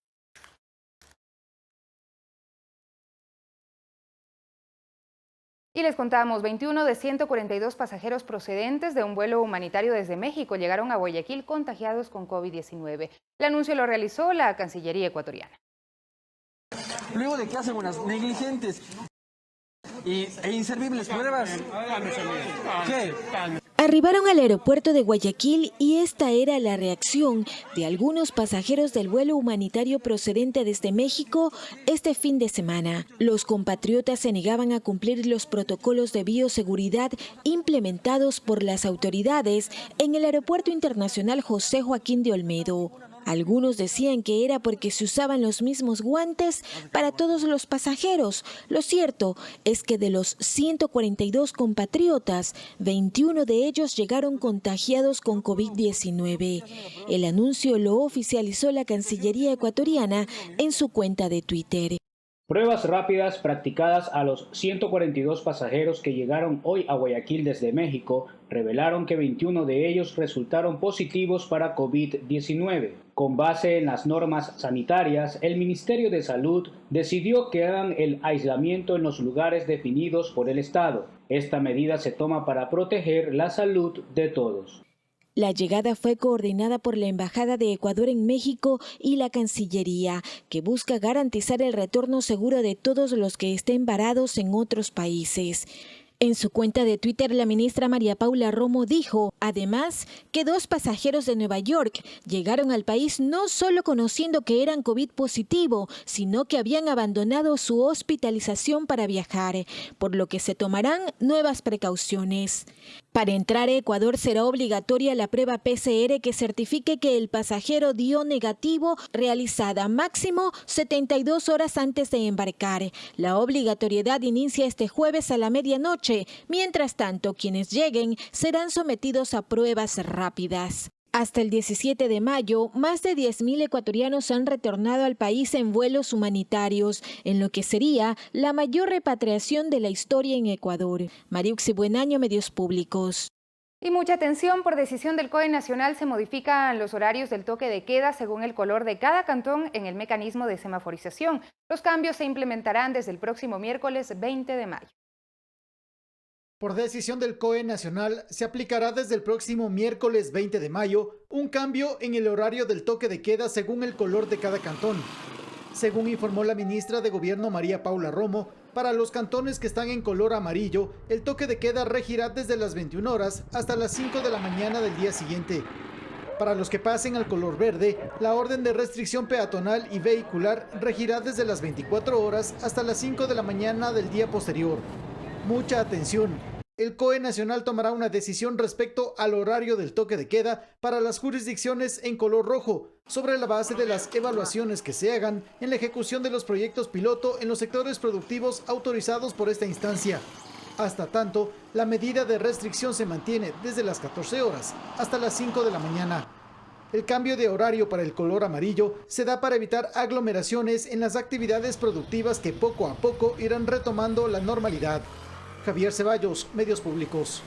Y les contamos, 21 de 142 pasajeros procedentes de un vuelo humanitario desde México llegaron a Guayaquil contagiados con COVID-19. El anuncio lo realizó la Cancillería ecuatoriana. Luego de que hacen unas negligentes e inservibles pruebas, ¿qué? Arribaron al aeropuerto de Guayaquil y esta era la reacción de algunos pasajeros del vuelo humanitario procedente desde México este fin de semana. Los compatriotas se negaban a cumplir los protocolos de bioseguridad implementados por las autoridades en el Aeropuerto Internacional José Joaquín de Olmedo. Algunos decían que era porque se usaban los mismos guantes para todos los pasajeros. Lo cierto es que de los 142 compatriotas, 21 de ellos llegaron contagiados con COVID-19. El anuncio lo oficializó la Cancillería ecuatoriana en su cuenta de Twitter. Pruebas rápidas practicadas a los 142 pasajeros que llegaron hoy a Guayaquil desde México revelaron que 21 de ellos resultaron positivos para COVID-19. Con base en las normas sanitarias, el Ministerio de Salud decidió que hagan el aislamiento en los lugares definidos por el Estado. Esta medida se toma para proteger la salud de todos. La llegada fue coordinada por la Embajada de Ecuador en México y la Cancillería, que busca garantizar el retorno seguro de todos los que estén varados en otros países. En su cuenta de Twitter, la ministra María Paula Romo dijo, además, que 2 pasajeros de Nueva York llegaron al país no solo conociendo que eran COVID positivo, sino que habían abandonado su hospitalización para viajar, por lo que se tomarán nuevas precauciones. Para entrar a Ecuador será obligatoria la prueba PCR que certifique que el pasajero dio negativo, realizada máximo 72 horas antes de embarcar. La obligatoriedad inicia este jueves a la medianoche. Mientras tanto, quienes lleguen serán sometidos a pruebas rápidas. Hasta el 17 de mayo, más de 10.000 ecuatorianos han retornado al país en vuelos humanitarios, en lo que sería la mayor repatriación de la historia en Ecuador. Mariuxi Buenaño, Medios Públicos. Y mucha atención, por decisión del COE Nacional se modifican los horarios del toque de queda según el color de cada cantón en el mecanismo de semaforización. Los cambios se implementarán desde el próximo miércoles 20 de mayo. Por decisión del COE Nacional, se aplicará desde el próximo miércoles 20 de mayo un cambio en el horario del toque de queda según el color de cada cantón. Según informó la ministra de Gobierno María Paula Romo, para los cantones que están en color amarillo, el toque de queda regirá desde las 21 horas hasta las 5 de la mañana del día siguiente. Para los que pasen al color verde, la orden de restricción peatonal y vehicular regirá desde las 24 horas hasta las 5 de la mañana del día posterior. Mucha atención. El COE Nacional tomará una decisión respecto al horario del toque de queda para las jurisdicciones en color rojo, sobre la base de las evaluaciones que se hagan en la ejecución de los proyectos piloto en los sectores productivos autorizados por esta instancia. Hasta tanto, la medida de restricción se mantiene desde las 14 horas hasta las 5 de la mañana. El cambio de horario para el color amarillo se da para evitar aglomeraciones en las actividades productivas que poco a poco irán retomando la normalidad. Javier Ceballos, Medios Públicos.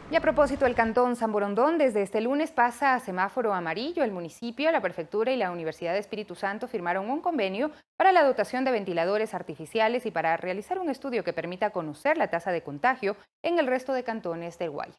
Y a propósito, el Cantón San Borondón desde este lunes pasa a semáforo amarillo. El municipio, la prefectura y la Universidad de Espíritu Santo firmaron un convenio para la dotación de ventiladores artificiales y para realizar un estudio que permita conocer la tasa de contagio en el resto de cantones del Guayas.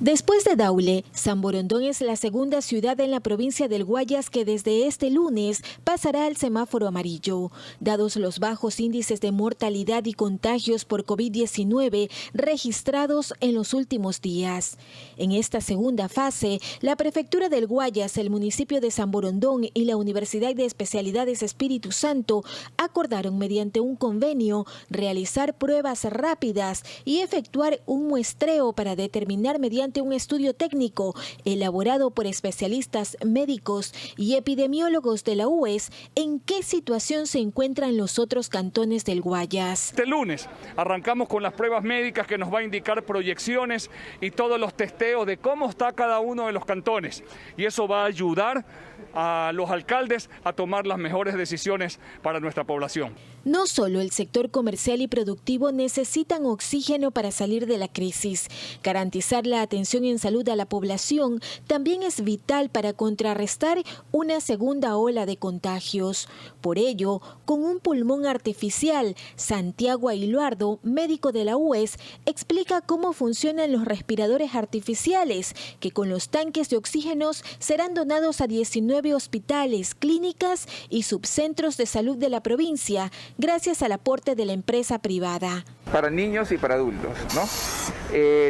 Después de Daule, San Borondón es la segunda ciudad en la provincia del Guayas que desde este lunes pasará al semáforo amarillo. Dados los bajos índices de mortalidad y contagios por COVID-19 registrados en los últimos días. En esta segunda fase, la Prefectura del Guayas, el municipio de San Borondón y la Universidad de Especialidades Espíritu Santo acordaron mediante un convenio realizar pruebas rápidas y efectuar un muestreo para determinar mediante un estudio técnico elaborado por especialistas médicos y epidemiólogos de la UES en qué situación se encuentran los otros cantones del Guayas. Este lunes arrancamos con las pruebas médicas que nos va a indicar proyecciones y todos los testeos de cómo está cada uno de los cantones, y eso va a ayudar a los alcaldes a tomar las mejores decisiones para nuestra población. No solo el sector comercial y productivo necesitan oxígeno para salir de la crisis. Garantizar la atención en salud a la población también es vital para contrarrestar una segunda ola de contagios. Por ello, con un pulmón artificial, Santiago Ailuardo, médico de la UES, explica cómo funcionan los respiradores artificiales, que con los tanques de oxígenos serán donados a 19 hospitales, clínicas y subcentros de salud de la provincia, gracias al aporte de la empresa privada. Para niños y para adultos, ¿no?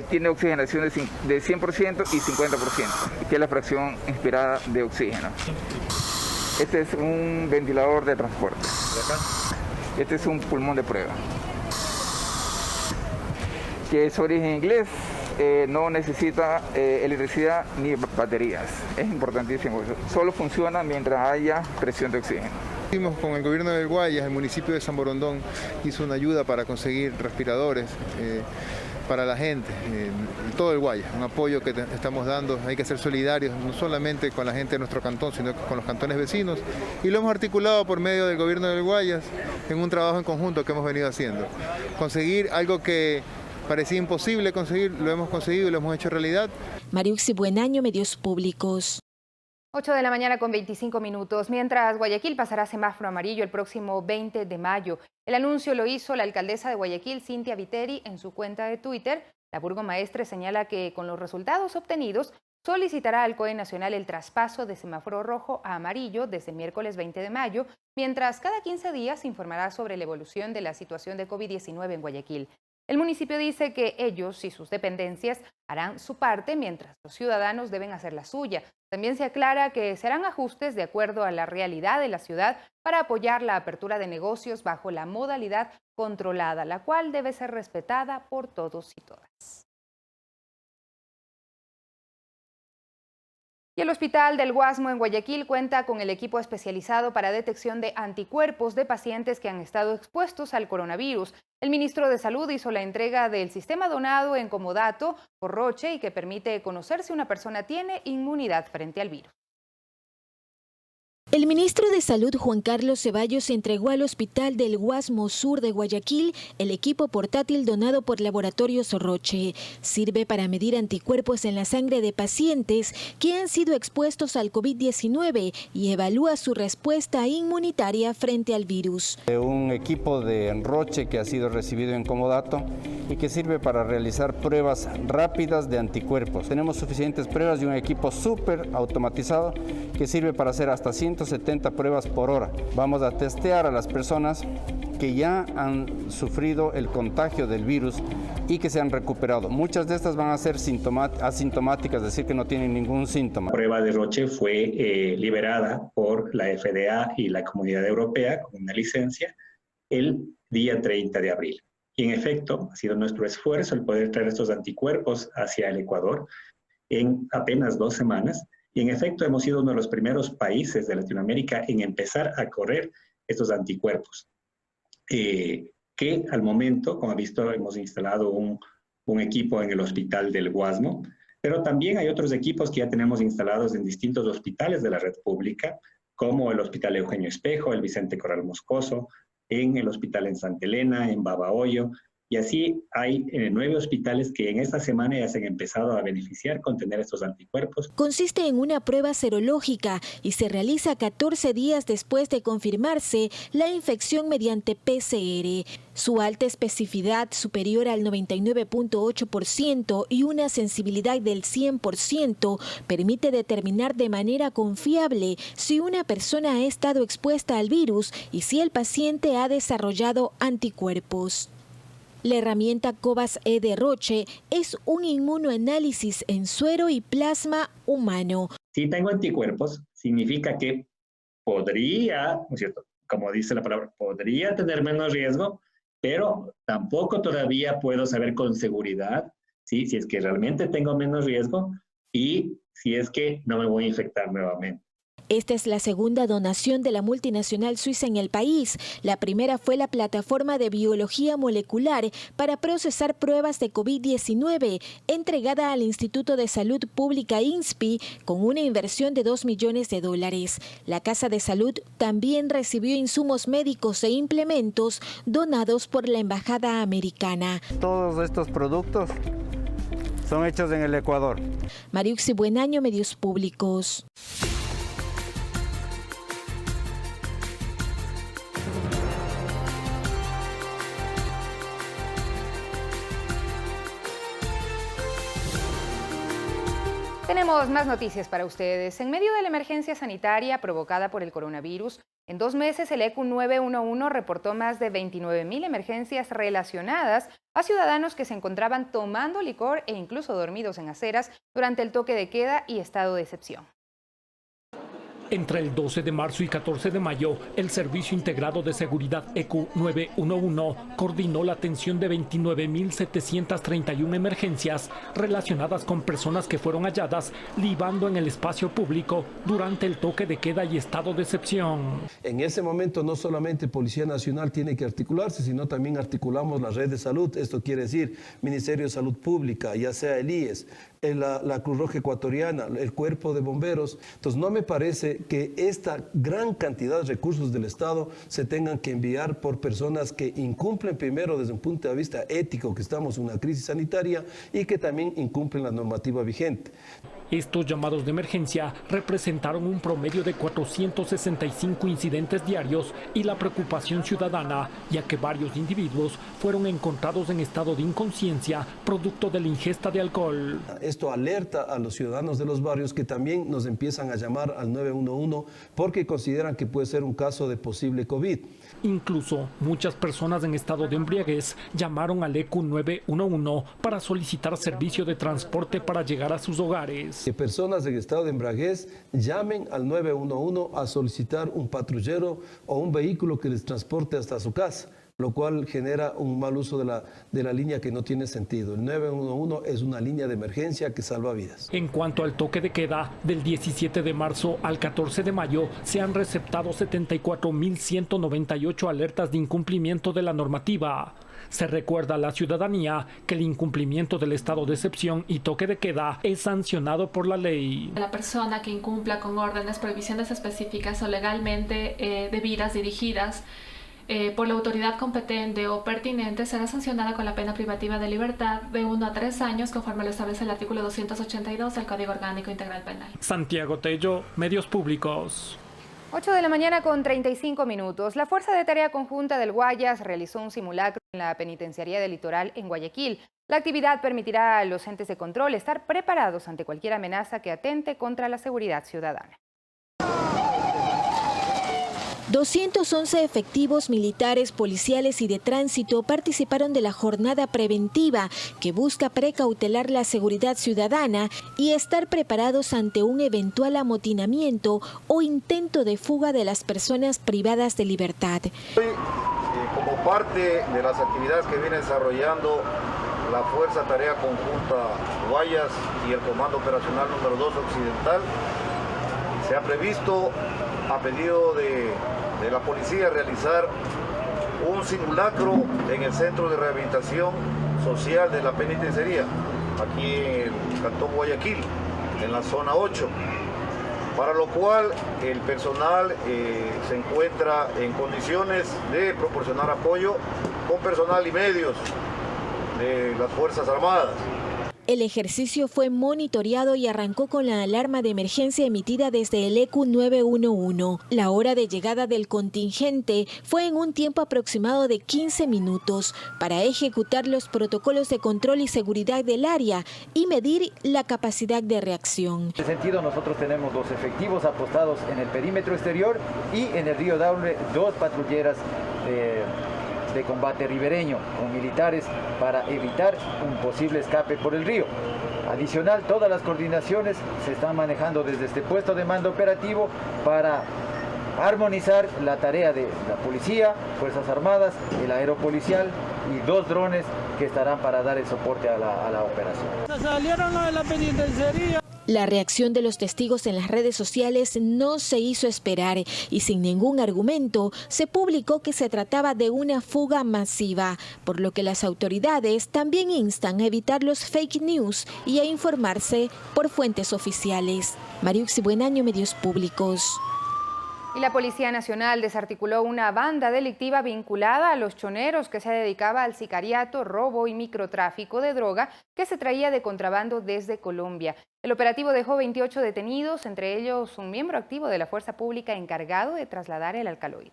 Tiene oxigenación de 100% y 50%, que es la fracción inspirada de oxígeno. Este es un ventilador de transporte. Este es un pulmón de prueba, que es origen inglés. No necesita electricidad ni baterías. Es importantísimo. Solo funciona mientras haya presión de oxígeno. Con el gobierno del Guayas, el municipio de San Borondón hizo una ayuda para conseguir respiradores para la gente, todo el Guayas, un apoyo que estamos dando. Hay que ser solidarios, no solamente con la gente de nuestro cantón, sino con los cantones vecinos. Y lo hemos articulado por medio del gobierno del Guayas en un trabajo en conjunto que hemos venido haciendo. Conseguir algo que parecía imposible conseguir, lo hemos conseguido y lo hemos hecho realidad. Mariuxi Buenaño, Medios Públicos. 8 de la mañana con 25 minutos. Mientras Guayaquil pasará a semáforo amarillo el próximo 20 de mayo. El anuncio lo hizo la alcaldesa de Guayaquil, Cintia Viteri, en su cuenta de Twitter. La burgomaestre señala que con los resultados obtenidos solicitará al COE Nacional el traspaso de semáforo rojo a amarillo desde el miércoles 20 de mayo, mientras cada 15 días informará sobre la evolución de la situación de COVID-19 en Guayaquil. El municipio dice que ellos y sus dependencias harán su parte, mientras los ciudadanos deben hacer la suya. También se aclara que se harán ajustes de acuerdo a la realidad de la ciudad para apoyar la apertura de negocios bajo la modalidad controlada, la cual debe ser respetada por todos y todas. Y el Hospital del Guasmo en Guayaquil cuenta con el equipo especializado para detección de anticuerpos de pacientes que han estado expuestos al coronavirus. El ministro de Salud hizo la entrega del sistema donado en comodato por Roche y que permite conocer si una persona tiene inmunidad frente al virus. El ministro de Salud, Juan Carlos Ceballos, entregó al Hospital del Guasmo Sur de Guayaquil el equipo portátil donado por Laboratorios Roche. Sirve para medir anticuerpos en la sangre de pacientes que han sido expuestos al COVID-19 y evalúa su respuesta inmunitaria frente al virus. Un equipo de Roche que ha sido recibido en comodato y que sirve para realizar pruebas rápidas de anticuerpos. Tenemos suficientes pruebas y un equipo súper automatizado que sirve para hacer hasta 170 pruebas por hora. Vamos a testear a las personas que ya han sufrido el contagio del virus y que se han recuperado. Muchas de estas van a ser asintomáticas, es decir, que no tienen ningún síntoma. La prueba de Roche fue liberada por la FDA y la Comunidad Europea con una licencia el día 30 de abril. Y en efecto, ha sido nuestro esfuerzo el poder traer estos anticuerpos hacia el Ecuador en apenas 2 semanas. Y en efecto hemos sido uno de los primeros países de Latinoamérica en empezar a correr estos anticuerpos. Que al momento, como han visto, hemos instalado un equipo en el Hospital del Guasmo, pero también hay otros equipos que ya tenemos instalados en distintos hospitales de la red pública, como el Hospital Eugenio Espejo, el Vicente Corral Moscoso, en el Hospital en Santa Elena, en Babahoyo, Y así hay 9 hospitales que en esta semana ya se han empezado a beneficiar con tener estos anticuerpos. Consiste en una prueba serológica y se realiza 14 días después de confirmarse la infección mediante PCR. Su alta especificidad, superior al 99.8% y una sensibilidad del 100%, permite determinar de manera confiable si una persona ha estado expuesta al virus y si el paciente ha desarrollado anticuerpos. La herramienta Cobas-E de Roche es un inmunoanálisis en suero y plasma humano. Si tengo anticuerpos, significa que podría, ¿no es cierto? Como dice la palabra, podría tener menos riesgo, pero tampoco todavía puedo saber con seguridad, ¿sí? Si es que realmente tengo menos riesgo y si es que no me voy a infectar nuevamente. Esta es la segunda donación de la multinacional suiza en el país. La primera fue la plataforma de biología molecular para procesar pruebas de COVID-19, entregada al Instituto de Salud Pública INSPI con una inversión de $2 millones. La Casa de Salud también recibió insumos médicos e implementos donados por la Embajada Americana. Todos estos productos son hechos en el Ecuador. Mariuxi Buenaño, Medios Públicos. Tenemos más noticias para ustedes. En medio de la emergencia sanitaria provocada por el coronavirus, en 2 meses el ECU 911 reportó más de 29.000 emergencias relacionadas a ciudadanos que se encontraban tomando licor e incluso dormidos en aceras durante el toque de queda y estado de excepción. Entre el 12 de marzo y 14 de mayo, el Servicio Integrado de Seguridad ECU 911 coordinó la atención de 29.731 emergencias relacionadas con personas que fueron halladas libando en el espacio público durante el toque de queda y estado de excepción. En ese momento no solamente Policía Nacional tiene que articularse, sino también articulamos la red de salud. Esto quiere decir Ministerio de Salud Pública, ya sea el IES, la Cruz Roja Ecuatoriana, el Cuerpo de Bomberos. Entonces no me parece que esta gran cantidad de recursos del Estado se tengan que enviar por personas que incumplen primero desde un punto de vista ético, que estamos en una crisis sanitaria, y que también incumplen la normativa vigente. Estos llamados de emergencia representaron un promedio de 465 incidentes diarios y la preocupación ciudadana, ya que varios individuos fueron encontrados en estado de inconsciencia producto de la ingesta de alcohol. Esto alerta a los ciudadanos de los barrios que también nos empiezan a llamar al 911 porque consideran que puede ser un caso de posible COVID. Incluso muchas personas en estado de embriaguez llamaron al ECU 911 para solicitar servicio de transporte para llegar a sus hogares. Que personas en estado de embriaguez llamen al 911 a solicitar un patrullero o un vehículo que les transporte hasta su casa, lo cual genera un mal uso de la línea que no tiene sentido. El 911 es una línea de emergencia que salva vidas. En cuanto al toque de queda, del 17 de marzo al 14 de mayo se han receptado 74.198 alertas de incumplimiento de la normativa. Se recuerda a la ciudadanía que el incumplimiento del estado de excepción y toque de queda es sancionado por la ley. La persona que incumpla con órdenes, prohibiciones específicas o legalmente debidas, dirigidas por la autoridad competente o pertinente, será sancionada con la pena privativa de libertad de 1 a 3 años, conforme lo establece el artículo 282 del Código Orgánico Integral Penal. Santiago Tello, Medios Públicos. 8 de la mañana con 35 minutos. La Fuerza de Tarea Conjunta del Guayas realizó un simulacro en la Penitenciaría del Litoral en Guayaquil. La actividad permitirá a los entes de control estar preparados ante cualquier amenaza que atente contra la seguridad ciudadana. 211 efectivos militares, policiales y de tránsito participaron de la jornada preventiva que busca precautelar la seguridad ciudadana y estar preparados ante un eventual amotinamiento o intento de fuga de las personas privadas de libertad. Hoy, como parte de las actividades que viene desarrollando la Fuerza Tarea Conjunta Guayas y el Comando Operacional número 2 Occidental, se ha previsto, a pedido de la policía, realizar un simulacro en el Centro de Rehabilitación Social de la Penitenciaría, aquí en el Cantón Guayaquil, en la zona 8, para lo cual el personal se encuentra en condiciones de proporcionar apoyo con personal y medios de las Fuerzas Armadas. El ejercicio fue monitoreado y arrancó con la alarma de emergencia emitida desde el ECU 911. La hora de llegada del contingente fue en un tiempo aproximado de 15 minutos para ejecutar los protocolos de control y seguridad del área y medir la capacidad de reacción. En ese sentido, nosotros tenemos 2 efectivos apostados en el perímetro exterior y en el río Daule 2 patrulleras de combate ribereño con militares para evitar un posible escape por el río. Adicional, todas las coordinaciones se están manejando desde este puesto de mando operativo para armonizar la tarea de la policía, Fuerzas Armadas, el aeropolicial y 2 drones que estarán para dar el soporte a la operación. Salieron los de la penitenciaría. La reacción de los testigos en las redes sociales no se hizo esperar y sin ningún argumento se publicó que se trataba de una fuga masiva, por lo que las autoridades también instan a evitar los fake news y a informarse por fuentes oficiales. Mariuxi Buenaño, Medios Públicos. Y la Policía Nacional desarticuló una banda delictiva vinculada a los choneros que se dedicaba al sicariato, robo y microtráfico de droga que se traía de contrabando desde Colombia. El operativo dejó 28 detenidos, entre ellos un miembro activo de la fuerza pública encargado de trasladar el alcaloide.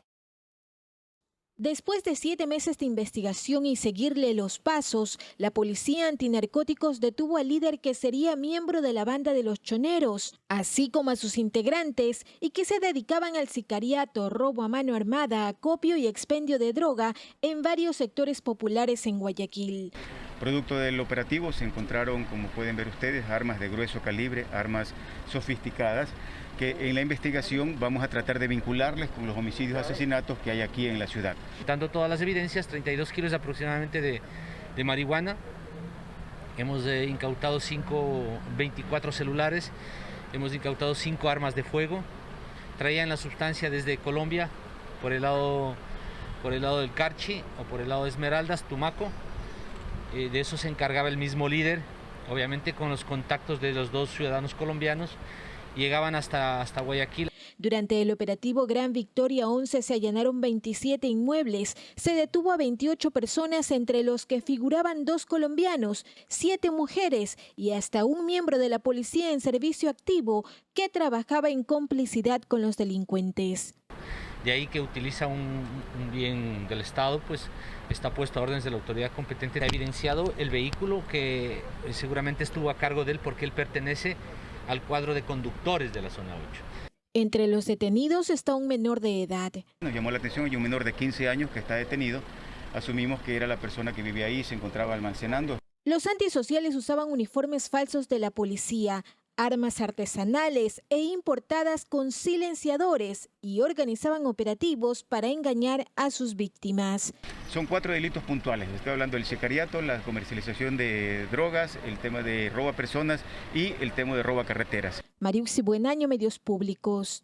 Después de 7 meses de investigación y seguirle los pasos, la policía antinarcóticos detuvo al líder que sería miembro de la banda de los choneros, así como a sus integrantes y que se dedicaban al sicariato, robo a mano armada, acopio y expendio de droga en varios sectores populares en Guayaquil. Producto del operativo se encontraron, como pueden ver ustedes, armas de grueso calibre, armas sofisticadas, que en la investigación vamos a tratar de vincularles con los homicidios y asesinatos que hay aquí en la ciudad. Dando todas las evidencias, 32 kilos aproximadamente de marihuana, hemos incautado 24 celulares, hemos incautado 5 armas de fuego, traían la sustancia desde Colombia, por el lado del Carchi o por el lado de Esmeraldas, Tumaco. De eso se encargaba el mismo líder, obviamente con los contactos de los 2 ciudadanos colombianos. Llegaban hasta Guayaquil. Durante el operativo Gran Victoria 11 se allanaron 27 inmuebles, se detuvo a 28 personas entre los que figuraban 2 colombianos, 7 mujeres y hasta un miembro de la policía en servicio activo que trabajaba en complicidad con los delincuentes. De ahí que utiliza un bien del Estado, pues está puesto a órdenes de la autoridad competente. Ha evidenciado el vehículo que seguramente estuvo a cargo de él porque él pertenece al cuadro de conductores de la zona 8. Entre los detenidos está un menor de edad. Nos llamó la atención, hay un menor de 15 años que está detenido. Asumimos que era la persona que vivía ahí y se encontraba almacenando. Los antisociales usaban uniformes falsos de la policía, armas artesanales e importadas con silenciadores y organizaban operativos para engañar a sus víctimas. Son 4 delitos puntuales. Estoy hablando del sicariato, la comercialización de drogas, el tema de robo a personas y el tema de robo a carreteras. Mariuxi Buenaño, Medios Públicos.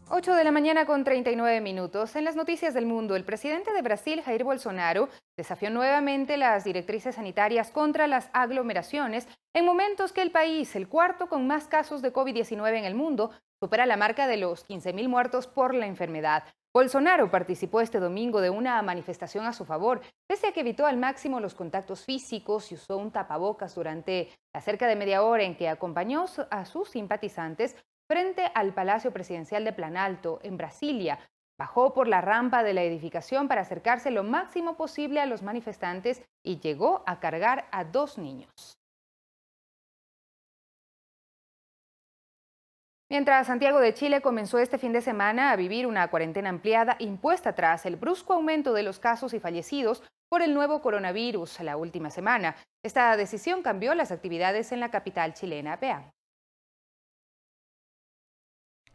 Ocho de la mañana con 39 minutos. En las noticias del mundo, el presidente de Brasil, Jair Bolsonaro, desafió nuevamente las directrices sanitarias contra las aglomeraciones en momentos que el país, el cuarto con más casos de COVID-19 en el mundo, supera la marca de los 15.000 muertos por la enfermedad. Bolsonaro participó este domingo de una manifestación a su favor, pese a que evitó al máximo los contactos físicos y usó un tapabocas durante la cerca de media hora en que acompañó a sus simpatizantes frente al Palacio Presidencial de Planalto, en Brasilia. Bajó por la rampa de la edificación para acercarse lo máximo posible a los manifestantes y llegó a cargar a 2 niños. Mientras Santiago de Chile comenzó este fin de semana a vivir una cuarentena ampliada impuesta tras el brusco aumento de los casos y fallecidos por el nuevo coronavirus la última semana. Esta decisión cambió las actividades en la capital chilena. Veamos.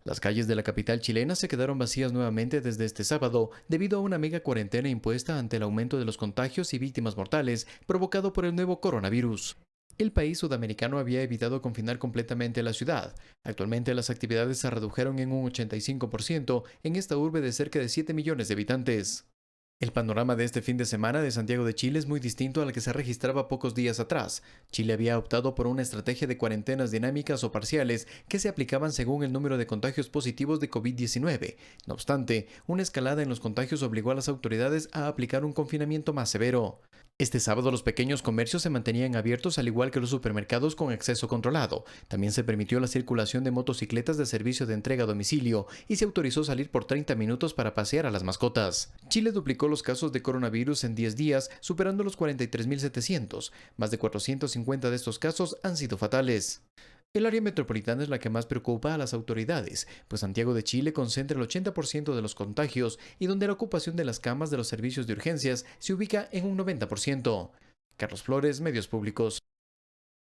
Las calles de la capital chilena se quedaron vacías nuevamente desde este sábado debido a una mega cuarentena impuesta ante el aumento de los contagios y víctimas mortales provocado por el nuevo coronavirus. El país sudamericano había evitado confinar completamente la ciudad. Actualmente las actividades se redujeron en un 85% en esta urbe de cerca de 7 millones de habitantes. El panorama de este fin de semana de Santiago de Chile es muy distinto al que se registraba pocos días atrás. Chile había optado por una estrategia de cuarentenas dinámicas o parciales que se aplicaban según el número de contagios positivos de COVID-19. No obstante, una escalada en los contagios obligó a las autoridades a aplicar un confinamiento más severo. Este sábado los pequeños comercios se mantenían abiertos al igual que los supermercados con acceso controlado. También se permitió la circulación de motocicletas de servicio de entrega a domicilio y se autorizó salir por 30 minutos para pasear a las mascotas. Chile duplicó los casos de coronavirus en 10 días, superando los 43.700. Más de 450 de estos casos han sido fatales. El área metropolitana es la que más preocupa a las autoridades, pues Santiago de Chile concentra el 80% de los contagios y donde la ocupación de las camas de los servicios de urgencias se ubica en un 90%. Carlos Flores, Medios Públicos.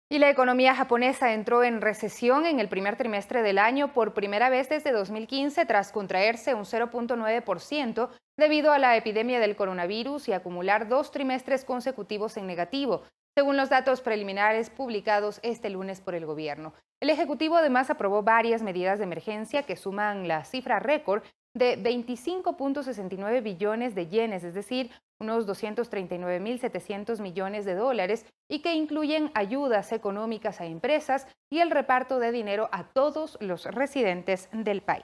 Y la economía japonesa entró en recesión en el primer trimestre del año por primera vez desde 2015 tras contraerse un 0.9% debido a la epidemia del coronavirus y acumular 2 trimestres consecutivos en negativo, según los datos preliminares publicados este lunes por el gobierno. El Ejecutivo además aprobó varias medidas de emergencia que suman la cifra récord de 25.69 billones de yenes, es decir, unos 239.700 millones de dólares, y que incluyen ayudas económicas a empresas y el reparto de dinero a todos los residentes del país.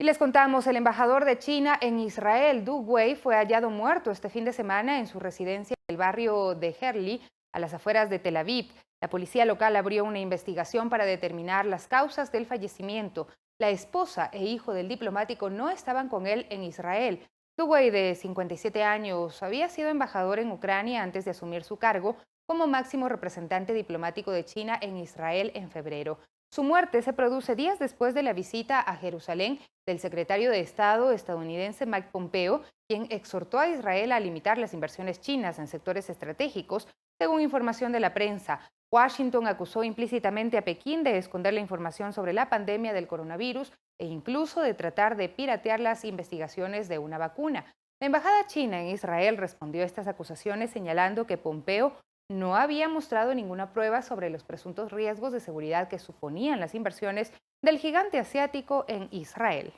Y les contamos, el embajador de China en Israel, Du Wei, fue hallado muerto este fin de semana en su residencia del barrio de Herli, a las afueras de Tel Aviv. La policía local abrió una investigación para determinar las causas del fallecimiento. La esposa e hijo del diplomático no estaban con él en Israel. Du Wei, de 57 años, había sido embajador en Ucrania antes de asumir su cargo como máximo representante diplomático de China en Israel en febrero. Su muerte se produce días después de la visita a Jerusalén del secretario de Estado estadounidense Mike Pompeo, quien exhortó a Israel a limitar las inversiones chinas en sectores estratégicos, según información de la prensa. Washington acusó implícitamente a Pekín de esconder la información sobre la pandemia del coronavirus e incluso de tratar de piratear las investigaciones de una vacuna. La embajada china en Israel respondió a estas acusaciones señalando que Pompeo no había mostrado ninguna prueba sobre los presuntos riesgos de seguridad que suponían las inversiones del gigante asiático en Israel.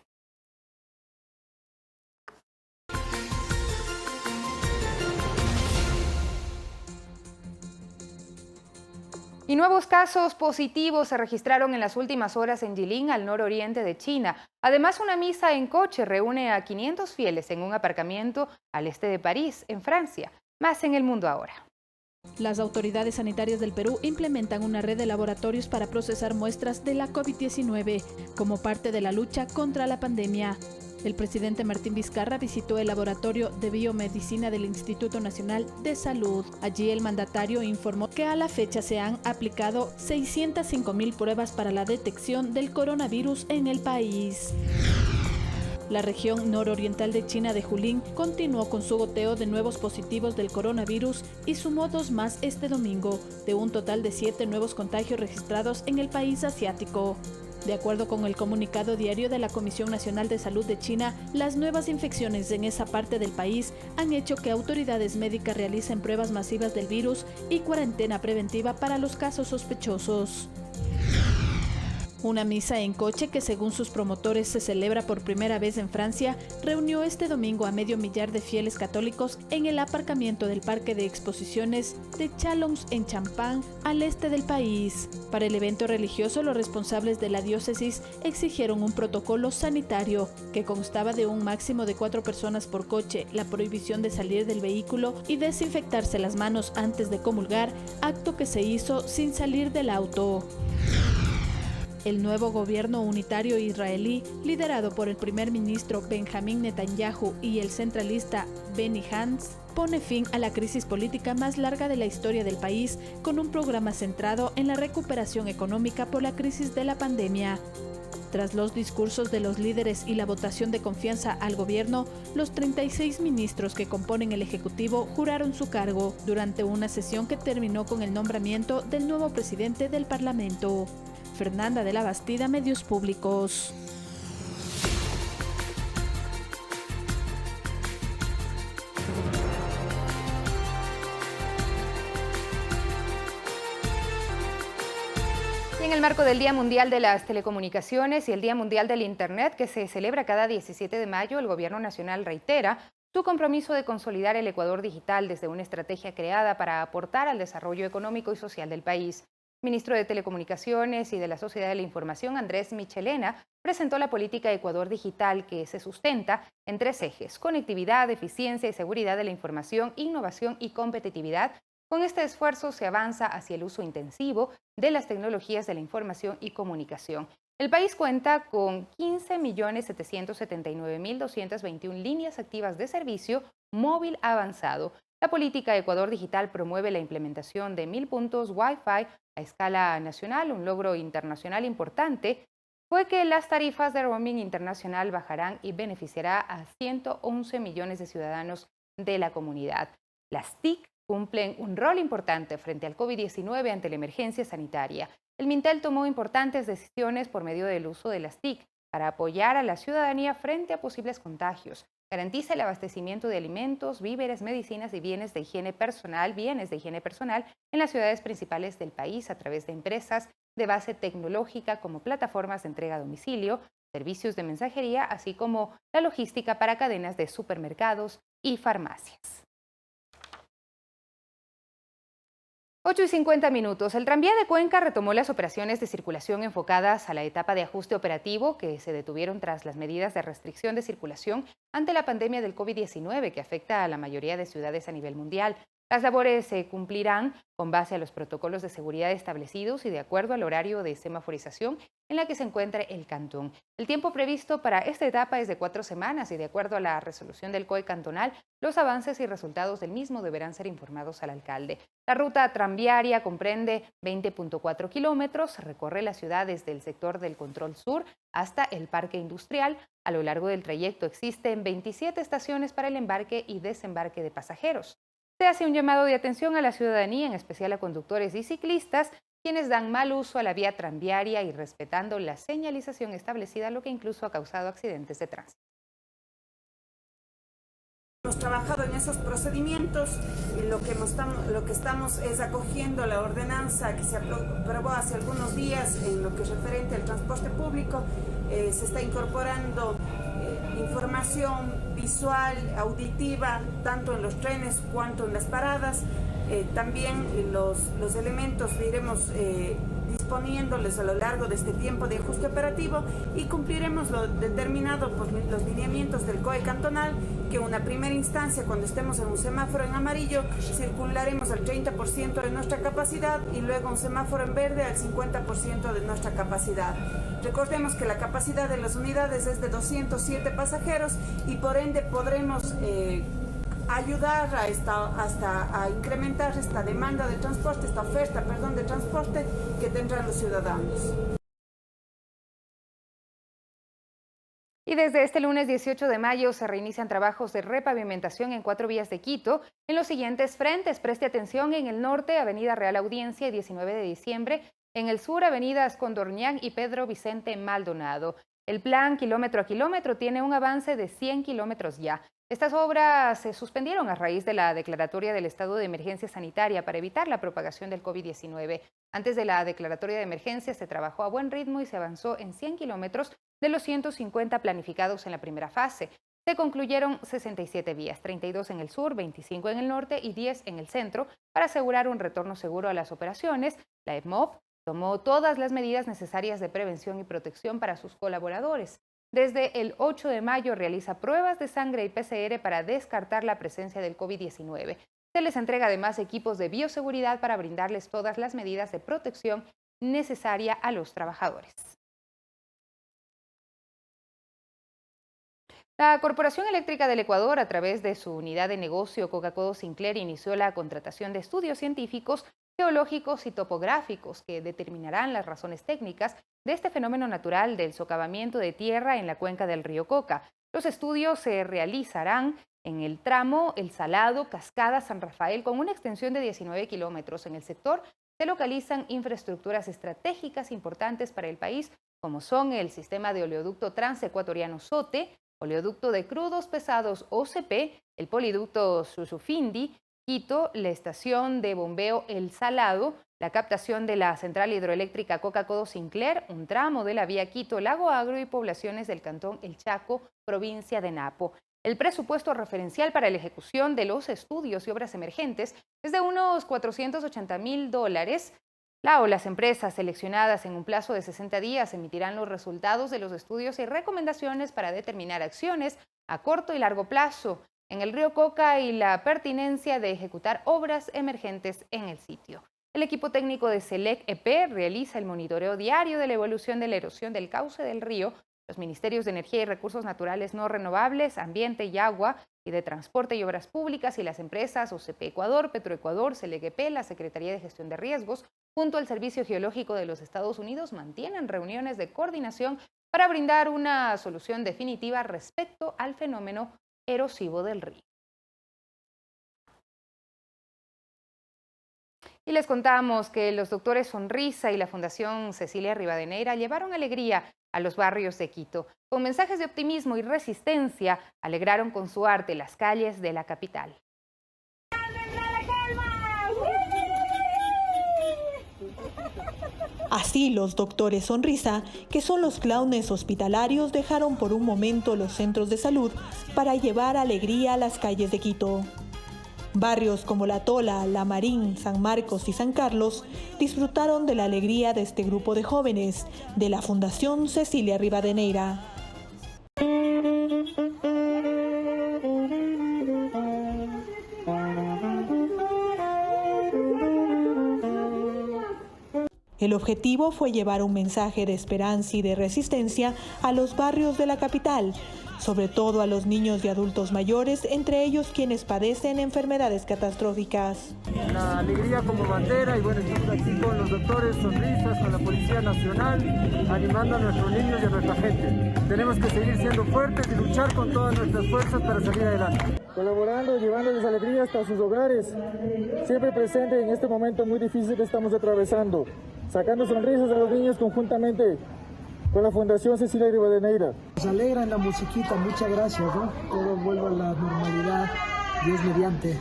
Y nuevos casos positivos se registraron en las últimas horas en Jilin, al nororiente de China. Además, una misa en coche reúne a 500 fieles en un aparcamiento al este de París, en Francia. Más en El Mundo Ahora. Las autoridades sanitarias del Perú implementan una red de laboratorios para procesar muestras de la COVID-19 como parte de la lucha contra la pandemia. El presidente Martín Vizcarra visitó el laboratorio de biomedicina del Instituto Nacional de Salud. Allí el mandatario informó que a la fecha se han aplicado 605.000 pruebas para la detección del coronavirus en el país. La región nororiental de China de Julin continuó con su goteo de nuevos positivos del coronavirus y sumó 2 más este domingo, de un total de 7 nuevos contagios registrados en el país asiático. De acuerdo con el comunicado diario de la Comisión Nacional de Salud de China, las nuevas infecciones en esa parte del país han hecho que autoridades médicas realicen pruebas masivas del virus y cuarentena preventiva para los casos sospechosos. Una misa en coche que, según sus promotores, se celebra por primera vez en Francia, reunió este domingo a 500.000 de fieles católicos en el aparcamiento del Parque de Exposiciones de Chalons en Champagne, al este del país. Para el evento religioso, los responsables de la diócesis exigieron un protocolo sanitario que constaba de un máximo de 4 personas por coche, la prohibición de salir del vehículo y desinfectarse las manos antes de comulgar, acto que se hizo sin salir del auto. El nuevo gobierno unitario israelí, liderado por el primer ministro Benjamín Netanyahu y el centralista Benny Gantz, pone fin a la crisis política más larga de la historia del país con un programa centrado en la recuperación económica por la crisis de la pandemia. Tras los discursos de los líderes y la votación de confianza al gobierno, los 36 ministros que componen el Ejecutivo juraron su cargo durante una sesión que terminó con el nombramiento del nuevo presidente del Parlamento. Fernanda de la Bastida, Medios Públicos. Y en el el marco del Día Mundial de las Telecomunicaciones y el Día Mundial del Internet, que se celebra cada 17 de mayo, el Gobierno Nacional reitera su compromiso de consolidar el Ecuador digital desde una estrategia creada para aportar al desarrollo económico y social del país. El ministro de Telecomunicaciones y de la Sociedad de la Información, Andrés Michelena, presentó la política Ecuador Digital, que se sustenta en 3 ejes: conectividad, eficiencia y seguridad de la información, innovación y competitividad. Con este esfuerzo se avanza hacia el uso intensivo de las tecnologías de la información y comunicación. El país cuenta con 15.779.221 líneas activas de servicio móvil avanzado. La política Ecuador Digital promueve la implementación de 1.000 puntos Wi-Fi a escala nacional. Un logro internacional importante fue que las tarifas de roaming internacional bajarán y beneficiará a 111 millones de ciudadanos de la comunidad. Las TIC cumplen un rol importante frente al COVID-19 ante la emergencia sanitaria. El Mintel tomó importantes decisiones por medio del uso de las TIC para apoyar a la ciudadanía frente a posibles contagios. Garantiza el abastecimiento de alimentos, víveres, medicinas y bienes de higiene personal en las ciudades principales del país a través de empresas de base tecnológica como plataformas de entrega a domicilio, servicios de mensajería, así como la logística para cadenas de supermercados y farmacias. 8:50. El tranvía de Cuenca retomó las operaciones de circulación enfocadas a la etapa de ajuste operativo que se detuvieron tras las medidas de restricción de circulación ante la pandemia del COVID-19 que afecta a la mayoría de ciudades a nivel mundial. Las labores se cumplirán con base a los protocolos de seguridad establecidos y de acuerdo al horario de semaforización en la que se encuentre el cantón. El tiempo previsto para esta etapa es de 4 semanas y de acuerdo a la resolución del COE cantonal, los avances y resultados del mismo deberán ser informados al alcalde. La ruta tranviaria comprende 20.4 kilómetros, recorre la ciudad desde el sector del Control Sur hasta el Parque Industrial. A lo largo del trayecto existen 27 estaciones para el embarque y desembarque de pasajeros. Se hace un llamado de atención a la ciudadanía, en especial a conductores y ciclistas, quienes dan mal uso a la vía tranviaria y respetando la señalización establecida, lo que incluso ha causado accidentes de tránsito. Hemos trabajado en esos procedimientos y lo que estamos es acogiendo la ordenanza que se aprobó hace algunos días en lo que es referente al transporte público. Se está incorporando información visual, auditiva, tanto en los trenes cuanto en las paradas. También los elementos iremos disponiéndoles a lo largo de este tiempo de ajuste operativo y cumpliremos lo determinado por los lineamientos del COE cantonal, que en una primera instancia, cuando estemos en un semáforo en amarillo, circularemos al 30% de nuestra capacidad y luego un semáforo en verde al 50% de nuestra capacidad. Recordemos que la capacidad de las unidades es de 207 pasajeros y por ende podremos ayudar a incrementar esta demanda de transporte, esta oferta, de transporte que tendrán los ciudadanos. Y desde este lunes 18 de mayo se reinician trabajos de repavimentación en 4 vías de Quito en los siguientes frentes. Preste atención: en el norte, Avenida Real Audiencia y 19 de diciembre. En el sur, Avenidas Condorñán y Pedro Vicente Maldonado. El plan kilómetro a kilómetro tiene un avance de 100 kilómetros ya. Estas obras se suspendieron a raíz de la declaratoria del estado de emergencia sanitaria para evitar la propagación del COVID-19. Antes de la declaratoria de emergencia se trabajó a buen ritmo y se avanzó en 100 kilómetros de los 150 planificados en la primera fase. Se concluyeron 67 vías, 32 en el sur, 25 en el norte y 10 en el centro, para asegurar un retorno seguro a las operaciones. La EPMOP tomó todas las medidas necesarias de prevención y protección para sus colaboradores. Desde el 8 de mayo realiza pruebas de sangre y PCR para descartar la presencia del COVID-19. Se les entrega además equipos de bioseguridad para brindarles todas las medidas de protección necesaria a los trabajadores. La Corporación Eléctrica del Ecuador, a través de su unidad de negocio Coca-Cola Sinclair, inició la contratación de estudios científicos, geológicos y topográficos que determinarán las razones técnicas de este fenómeno natural del socavamiento de tierra en la cuenca del río Coca. Los estudios se realizarán en el tramo El Salado, Cascada, San Rafael, con una extensión de 19 kilómetros. En el sector se localizan infraestructuras estratégicas importantes para el país, como son el sistema de oleoducto transecuatoriano SOTE, oleoducto de crudos pesados OCP, el poliducto Susufindi Quito, la estación de bombeo El Salado, la captación de la central hidroeléctrica Coca-Codo-Sinclair, un tramo de la vía Quito-Lago Agro y poblaciones del cantón El Chaco, provincia de Napo. El presupuesto referencial para la ejecución de los estudios y obras emergentes es de unos $480.000. Las empresas seleccionadas en un plazo de 60 días emitirán los resultados de los estudios y recomendaciones para determinar acciones a corto y largo plazo en el río Coca y la pertinencia de ejecutar obras emergentes en el sitio. El equipo técnico de SELEC EP realiza el monitoreo diario de la evolución de la erosión del cauce del río. Los ministerios de Energía y Recursos Naturales No Renovables, Ambiente y Agua, y de Transporte y Obras Públicas y las empresas OCP Ecuador, Petroecuador, SELEC EP, la Secretaría de Gestión de Riesgos, junto al Servicio Geológico de los Estados Unidos, mantienen reuniones de coordinación para brindar una solución definitiva respecto al fenómeno erosivo del río. Y les contamos que los doctores Sonrisa y la Fundación Cecilia Rivadeneira llevaron alegría a los barrios de Quito. Con mensajes de optimismo y resistencia, alegraron con su arte las calles de la capital. Así, los doctores Sonrisa, que son los clownes hospitalarios, dejaron por un momento los centros de salud para llevar alegría a las calles de Quito. Barrios como La Tola, La Marín, San Marcos y San Carlos disfrutaron de la alegría de este grupo de jóvenes de la Fundación Cecilia Rivadeneira. El objetivo fue llevar un mensaje de esperanza y de resistencia a los barrios de la capital, sobre todo a los niños y adultos mayores, entre ellos quienes padecen enfermedades catastróficas. La alegría como bandera y bueno, estamos aquí con los doctores Sonrisas, con la Policía Nacional, animando a nuestros niños y a nuestra gente. Tenemos que seguir siendo fuertes y luchar con todas nuestras fuerzas para salir adelante. Colaborando y llevándoles alegría hasta sus hogares, siempre presente en este momento muy difícil que estamos atravesando, sacando sonrisas a los niños conjuntamente con la Fundación Cecilia Rivadeneira. Nos alegra en la musiquita, muchas gracias, ¿no? Todo vuelve a la normalidad, Dios mediante.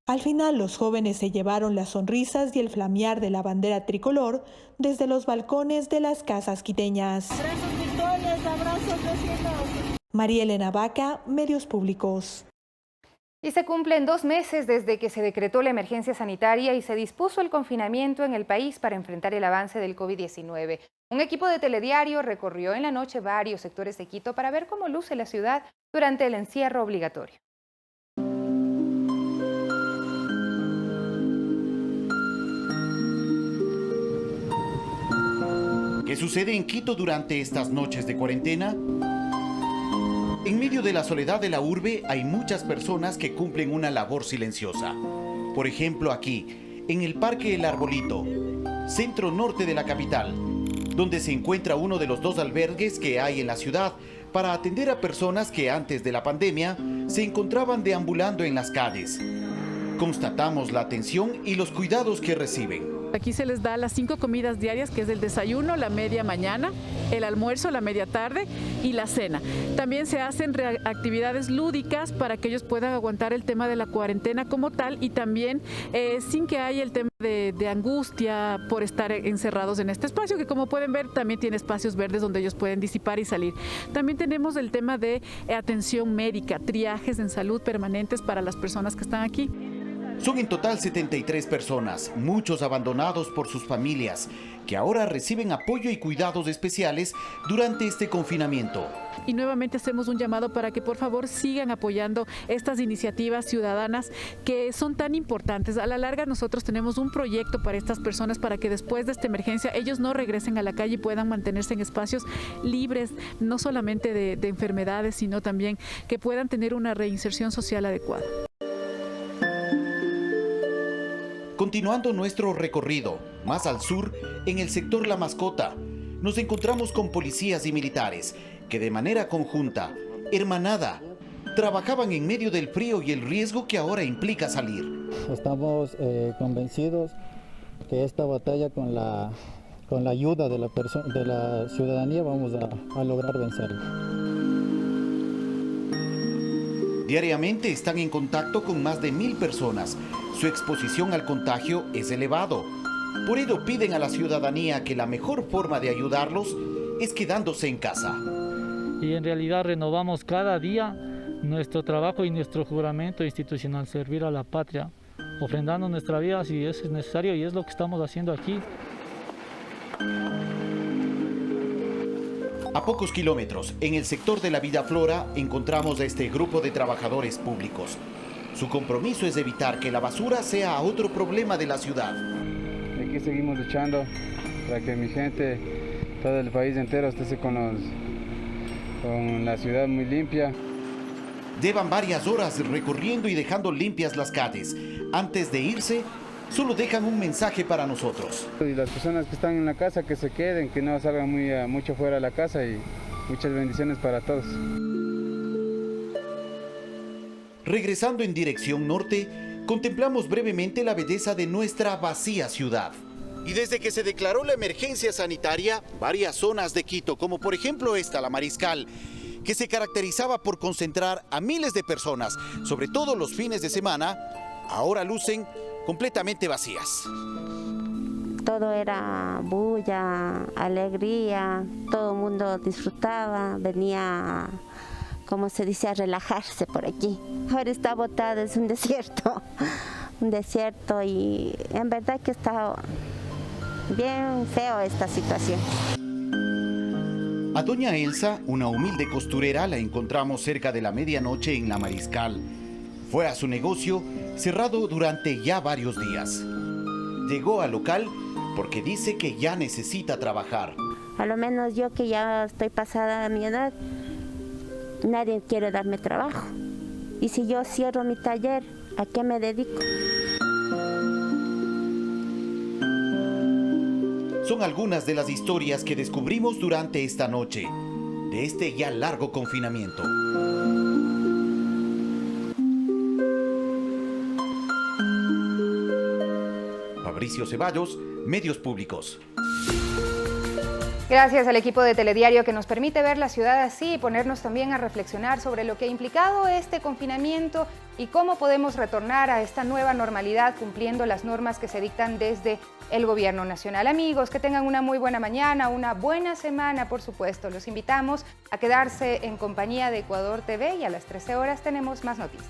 Al final, los jóvenes se llevaron las sonrisas y el flamear de la bandera tricolor desde los balcones de las casas quiteñas. Abrazos, victorias, abrazos, vecinos. María Elena Vaca, Medios Públicos. Y se cumplen 2 meses desde que se decretó la emergencia sanitaria y se dispuso el confinamiento en el país para enfrentar el avance del COVID-19. Un equipo de Telediario recorrió en la noche varios sectores de Quito para ver cómo luce la ciudad durante el encierro obligatorio. ¿Qué sucede en Quito durante estas noches de cuarentena? En medio de la soledad de la urbe hay muchas personas que cumplen una labor silenciosa. Por ejemplo, aquí, en el Parque El Arbolito, centro norte de la capital, donde se encuentra uno de los 2 albergues que hay en la ciudad para atender a personas que antes de la pandemia se encontraban deambulando en las calles. Constatamos la atención y los cuidados que reciben. Aquí se les da las 5 comidas diarias, que es el desayuno, la media mañana, el almuerzo, la media tarde y la cena. También se hacen actividades lúdicas para que ellos puedan aguantar el tema de la cuarentena como tal y también sin que haya el tema de angustia por estar encerrados en este espacio, que como pueden ver también tiene espacios verdes donde ellos pueden disipar y salir. También tenemos el tema de atención médica, triajes en salud permanentes para las personas que están aquí. Son en total 73 personas, muchos abandonados por sus familias, que ahora reciben apoyo y cuidados especiales durante este confinamiento. Y nuevamente hacemos un llamado para que por favor sigan apoyando estas iniciativas ciudadanas que son tan importantes. A la larga nosotros tenemos un proyecto para estas personas para que después de esta emergencia ellos no regresen a la calle y puedan mantenerse en espacios libres, no solamente de enfermedades, sino también que puedan tener una reinserción social adecuada. Continuando nuestro recorrido, más al sur, en el sector La Mascota, nos encontramos con policías y militares que de manera conjunta, hermanada, trabajaban en medio del frío y el riesgo que ahora implica salir. Estamos convencidos que esta batalla con la ayuda de la ciudadanía vamos a lograr vencerla. Diariamente están en contacto con más de 1000 personas. Su exposición al contagio es elevado. Por ello piden a la ciudadanía que la mejor forma de ayudarlos es quedándose en casa. Y en realidad renovamos cada día nuestro trabajo y nuestro juramento institucional, servir a la patria, ofrendando nuestra vida si es necesario, y es lo que estamos haciendo aquí. A pocos kilómetros, en el sector de la Vida Flora, encontramos a este grupo de trabajadores públicos. Su compromiso es evitar que la basura sea otro problema de la ciudad. Aquí seguimos luchando para que mi gente, todo el país entero, esté con la ciudad muy limpia. Llevan varias horas recorriendo y dejando limpias las calles. Antes de irse, solo dejan un mensaje para nosotros. Y las personas que están en la casa, que se queden, que no salgan mucho fuera de la casa, y muchas bendiciones para todos. Regresando en dirección norte, contemplamos brevemente la belleza de nuestra vacía ciudad. Y desde que se declaró la emergencia sanitaria, varias zonas de Quito, como por ejemplo esta, la Mariscal, que se caracterizaba por concentrar a miles de personas, sobre todo los fines de semana, ahora lucen completamente vacías. Todo era bulla, alegría, todo el mundo disfrutaba, venía, como se dice, a relajarse por aquí. Ahora está botado, es un desierto, y en verdad que está bien feo esta situación. A doña Elsa, una humilde costurera, la encontramos cerca de la medianoche en la Mariscal. Fue a su negocio cerrado durante ya varios días. Llegó al local porque dice que ya necesita trabajar. A lo menos yo, que ya estoy pasada a mi edad, nadie quiere darme trabajo. Y si yo cierro mi taller, ¿a qué me dedico? Son algunas de las historias que descubrimos durante esta noche, de este ya largo confinamiento. Fabricio Ceballos, Medios Públicos. Gracias al equipo de Telediario que nos permite ver la ciudad así y ponernos también a reflexionar sobre lo que ha implicado este confinamiento y cómo podemos retornar a esta nueva normalidad cumpliendo las normas que se dictan desde el Gobierno Nacional. Amigos, que tengan una muy buena mañana, una buena semana, por supuesto. Los invitamos a quedarse en compañía de Ecuador TV y a las 13 horas tenemos más noticias.